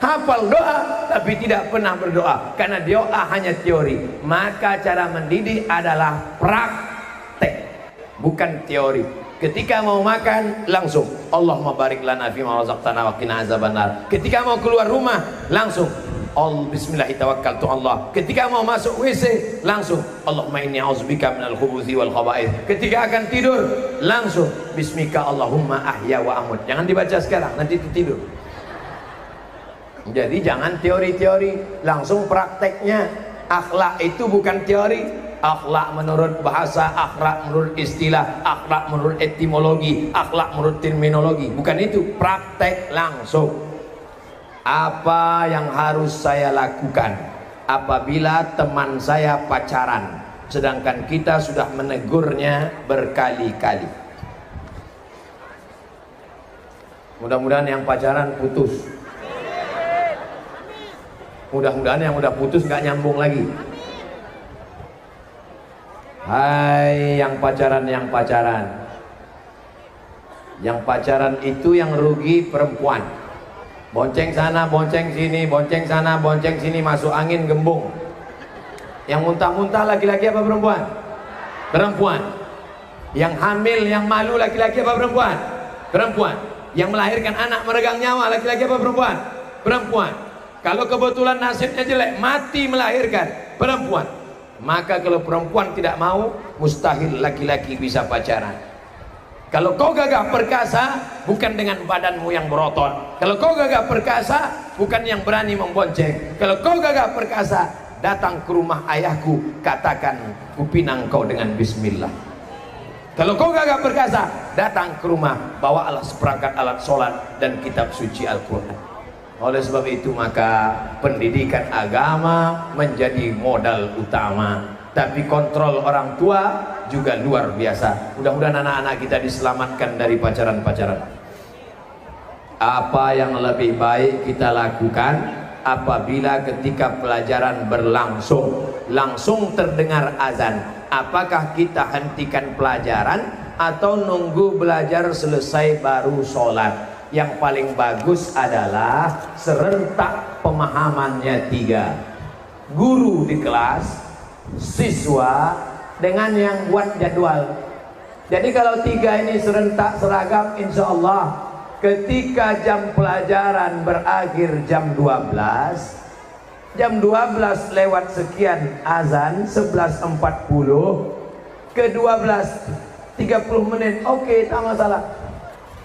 Hafal doa tapi tidak pernah berdoa, karena doa hanya teori. Maka cara mendidik adalah praktek, bukan teori. Ketika mau makan langsung Allahumma barik lana fima razaqtana wa qina azabannar. Ketika mau keluar rumah langsung bismillahirrahmanirrahim. Ketika mau masuk WC langsung Allahumma inni a'udzubika minal khubuthi wal khaba'ith. Ketika akan tidur langsung bismika Allahumma ahya wa amut. Jangan dibaca sekarang, nanti tidur. Jadi jangan teori-teori, langsung prakteknya. Akhlak itu bukan teori. Akhlak menurut bahasa, akhlak menurut istilah, akhlak menurut etimologi, akhlak menurut terminologi. Bukan itu, praktek langsung. Apa yang harus saya lakukan apabila teman saya pacaran, sedangkan kita sudah menegurnya berkali-kali? Mudah-mudahan yang pacaran putus. Mudah-mudahan yang udah putus gak nyambung lagi. Hai yang pacaran, yang pacaran itu yang rugi perempuan. Bonceng sana, bonceng sini, bonceng sana, bonceng sini, masuk angin gembung. Yang muntah-muntah laki-laki apa perempuan? Perempuan. Yang hamil, yang malu laki-laki apa perempuan? Perempuan. Yang melahirkan anak meregang nyawa laki-laki apa perempuan? Perempuan. Kalau kebetulan nasibnya jelek, mati melahirkan, perempuan. Maka kalau perempuan tidak mau, mustahil laki-laki bisa pacaran. Kalau kau gagah perkasa, bukan dengan badanmu yang berotot. Kalau kau gagah perkasa, bukan yang berani membonceng. Kalau kau gagah perkasa, datang ke rumah ayahku, katakan kupinang kau dengan bismillah. Kalau kau gagah perkasa, datang ke rumah, bawa seperangkat alat sholat dan kitab suci Al-Quran. Oleh sebab itu maka pendidikan agama menjadi modal utama. Tapi kontrol orang tua juga luar biasa. Mudah-mudahan anak-anak kita diselamatkan dari pacaran-pacaran. Apa yang lebih baik kita lakukan apabila ketika pelajaran berlangsung, langsung terdengar azan? Apakah kita hentikan pelajaran atau nunggu belajar selesai baru sholat? Yang paling bagus adalah serentak pemahamannya 3. Guru di kelas, siswa, dengan yang buat jadwal. Jadi kalau 3 ini serentak seragam, insya Allah ketika jam pelajaran berakhir jam 12, jam 12 lewat sekian azan 11.40, ke-12 30 menit, oke, tak masalah.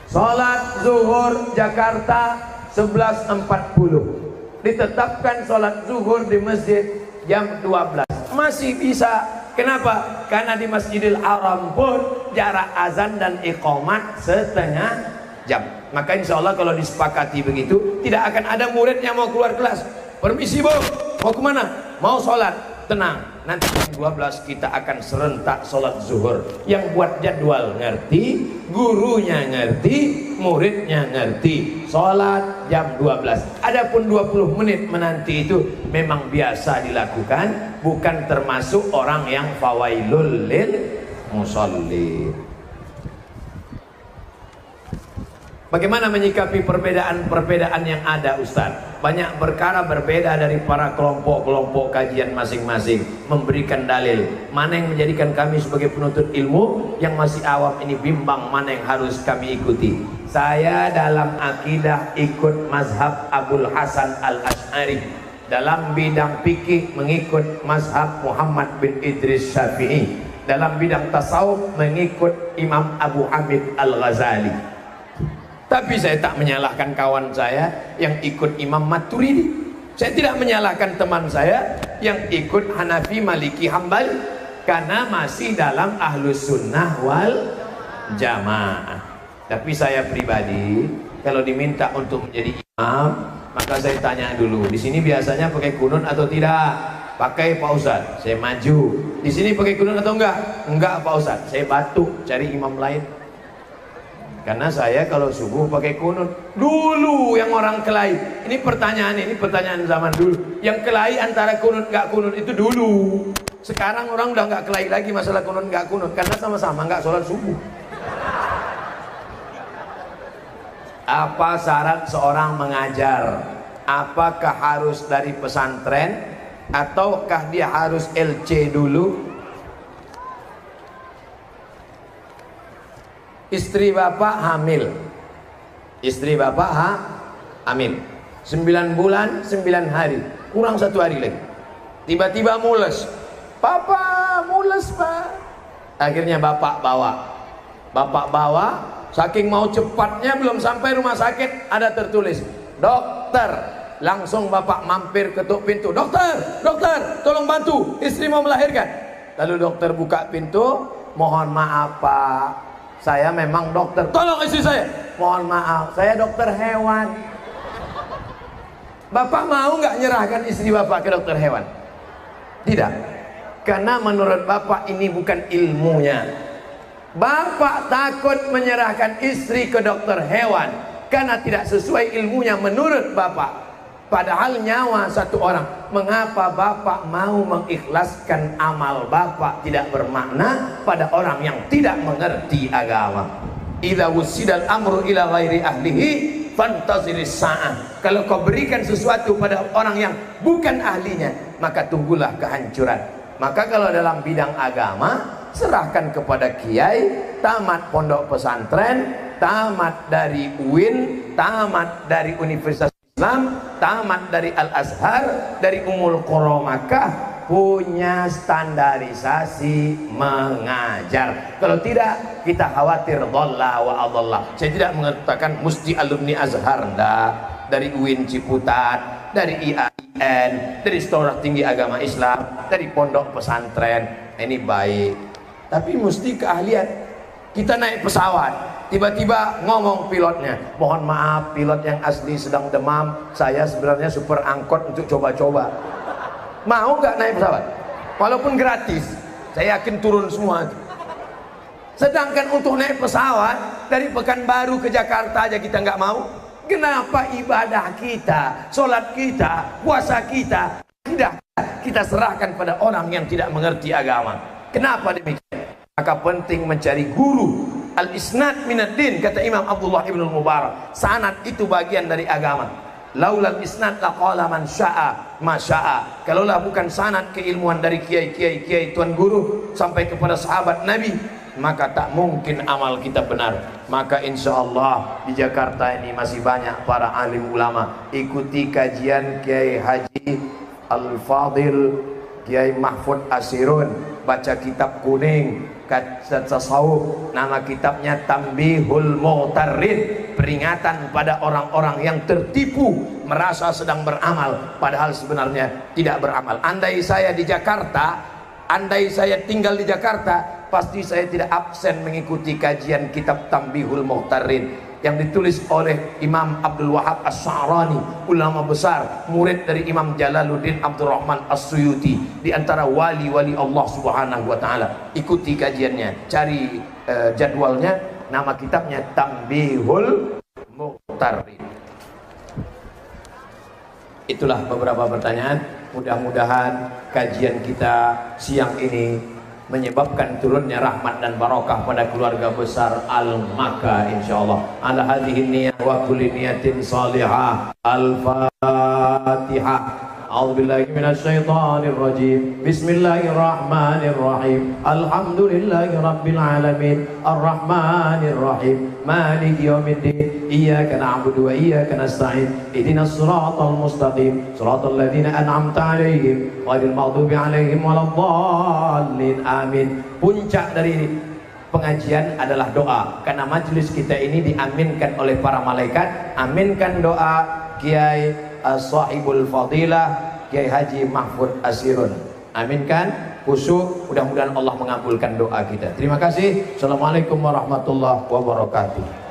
Sholat zuhur Jakarta 11.40, ditetapkan sholat zuhur di masjid jam 12, masih bisa. Kenapa? Karena di Masjidil Haram pun jarak azan dan iqamat setengah jam. Maka insya Allah kalau disepakati begitu, tidak akan ada murid yang mau keluar kelas. Permisi bu, mau kemana? Mau sholat. Tenang, nanti jam 12 kita akan serentak sholat zuhur. Yang buat jadwal ngerti, gurunya ngerti, muridnya ngerti. Sholat jam 12. Adapun 20 menit menanti itu memang biasa dilakukan, bukan termasuk orang yang fawailul lil musolli. Bagaimana menyikapi perbedaan-perbedaan yang ada, Ustaz? Banyak perkara berbeda dari para kelompok-kelompok kajian masing-masing, memberikan dalil. Mana yang menjadikan kami sebagai penuntut ilmu yang masih awam ini bimbang mana yang harus kami ikuti? Saya dalam akidah ikut mazhab Abul Hasan Al-Asy'ari. Dalam bidang fikih mengikut mazhab Muhammad bin Idris Syafi'i. Dalam bidang tasawuf mengikut Imam Abu Hamid Al-Ghazali. Tapi saya tak menyalahkan kawan saya yang ikut Imam Maturidi. Saya tidak menyalahkan teman saya yang ikut Hanafi, Maliki, Hambali, karena masih dalam Ahlus Sunnah wal Jamaah. Tapi saya pribadi kalau diminta untuk menjadi imam, maka saya tanya dulu, di sini biasanya pakai kunut atau tidak? Pakai Pak Ustadz, saya maju. Di sini pakai kunut atau enggak? Enggak Pak Ustadz, saya batuk cari imam lain. Karena saya kalau subuh pakai kunut. Dulu yang orang kelahi, ini pertanyaan zaman dulu. Yang kelahi antara kunut gak kunut itu dulu. Sekarang orang udah gak kelahi lagi masalah kunut gak kunut, karena sama-sama gak sholat subuh. Apa syarat seorang mengajar? Apakah harus dari pesantren ataukah dia harus LC dulu? Istri bapak hamil, hamil 9 bulan 9 hari, kurang 1 hari lagi. Tiba-tiba mules, papa mules pak. Akhirnya bapak bawa, saking mau cepatnya belum sampai rumah sakit ada tertulis dokter. Langsung bapak mampir ketuk pintu, dokter tolong bantu, istri mau melahirkan. Lalu dokter buka pintu, mohon maaf pak, saya memang dokter. Tolong istri saya. Mohon maaf, saya dokter hewan. Bapak mau nggak nyerahkan istri bapak ke dokter hewan? Tidak. Karena menurut bapak ini bukan ilmunya. Bapak takut menyerahkan istri ke dokter hewan karena tidak sesuai ilmunya menurut bapak. Padahal nyawa satu orang. Mengapa bapak mau mengikhlaskan amal bapak tidak bermakna pada orang yang tidak mengerti agama? Idza wusidal amru ila ghairi ahlihi fantaziris sa'ah. Kalau kau berikan sesuatu pada orang yang bukan ahlinya, maka tunggulah kehancuran. Maka kalau dalam bidang agama, serahkan kepada kiai, tamat pondok pesantren, tamat dari UIN, tamat dari Universitas Islam, tamat dari Al-Azhar, dari Ummul Qura Makkah, punya standarisasi mengajar. Kalau tidak, kita khawatir dhalla wa adalla. Saya tidak mengatakan mesti alumni Azhar, enggak. Dari UIN Ciputat, dari IAIN, dari Sekolah Tinggi Agama Islam, dari pondok pesantren, ini baik. Tapi mesti keahlian. Kita naik pesawat, tiba-tiba ngomong pilotnya, mohon maaf pilot yang asli sedang demam, saya sebenarnya super angkot untuk coba-coba. Mau gak naik pesawat? Walaupun gratis, saya yakin turun semua. Sedangkan untuk naik pesawat dari Pekanbaru ke Jakarta aja kita nggak mau. Kenapa ibadah kita, sholat kita, puasa kita tidak kita serahkan pada orang yang tidak mengerti agama? Kenapa demikian? Maka penting mencari guru. Al-isnad minad din, kata Imam Abdullah ibn Mubarak. Sanad itu bagian dari agama. Laulal isnad laqala man syaa ma syaa. Kalaulah bukan sanad keilmuan dari kiai tuan guru sampai kepada sahabat Nabi, maka tak mungkin amal kita benar. Maka insya Allah di Jakarta ini masih banyak para alim ulama. Ikuti kajian Kiai Haji Al-Fadil Kiai Mahfud Asirun, baca kitab kuning tasawuf, nama kitabnya Tambihul Mughtarrin, peringatan pada orang-orang yang tertipu merasa sedang beramal padahal sebenarnya tidak beramal. Andai saya di Jakarta, andai saya tinggal di Jakarta, pasti saya tidak absen mengikuti kajian kitab Tambihul Mughtarrin yang ditulis oleh Imam Abdul Wahab As-Sa'rani, ulama besar, murid dari Imam Jalaluddin Abdurrahman As-Suyuti, di antara wali-wali Allah Subhanahu wa taala. Ikuti kajiannya, cari jadwalnya, nama kitabnya Tambihul Mughtarrin. Itulah beberapa pertanyaan. Mudah-mudahan kajian kita siang ini menyebabkan turunnya rahmat dan barakah pada keluarga besar Al-Maka insyaallah. Ala hadhihi niyyah wa kulli niyatin salihah. Al-Fatihah. A'udzubillahi minasyaitonir rajim. Bismillahirrahmanirrahim. Alhamdulillahi rabbil alamin. Arrahmanir rahim. Maliki yaumiddin. Iyyaka na'budu wa iyyaka nasta'in. Ihdinas siratal mustaqim. Siratal ladzina an'amta 'alaihim ghairil maghdubi 'alaihim waladdallin. Amin. Puncak dari pengajian adalah doa, karena majelis kita ini diaminkan oleh para malaikat. Aminkan doa Kiai Sahibul Fadilah Kiai Haji Mahfud Asirun. Aminkan, khusyuk, mudah-mudahan Allah mengabulkan doa kita. Terima kasih. Assalamualaikum warahmatullahi wabarakatuh.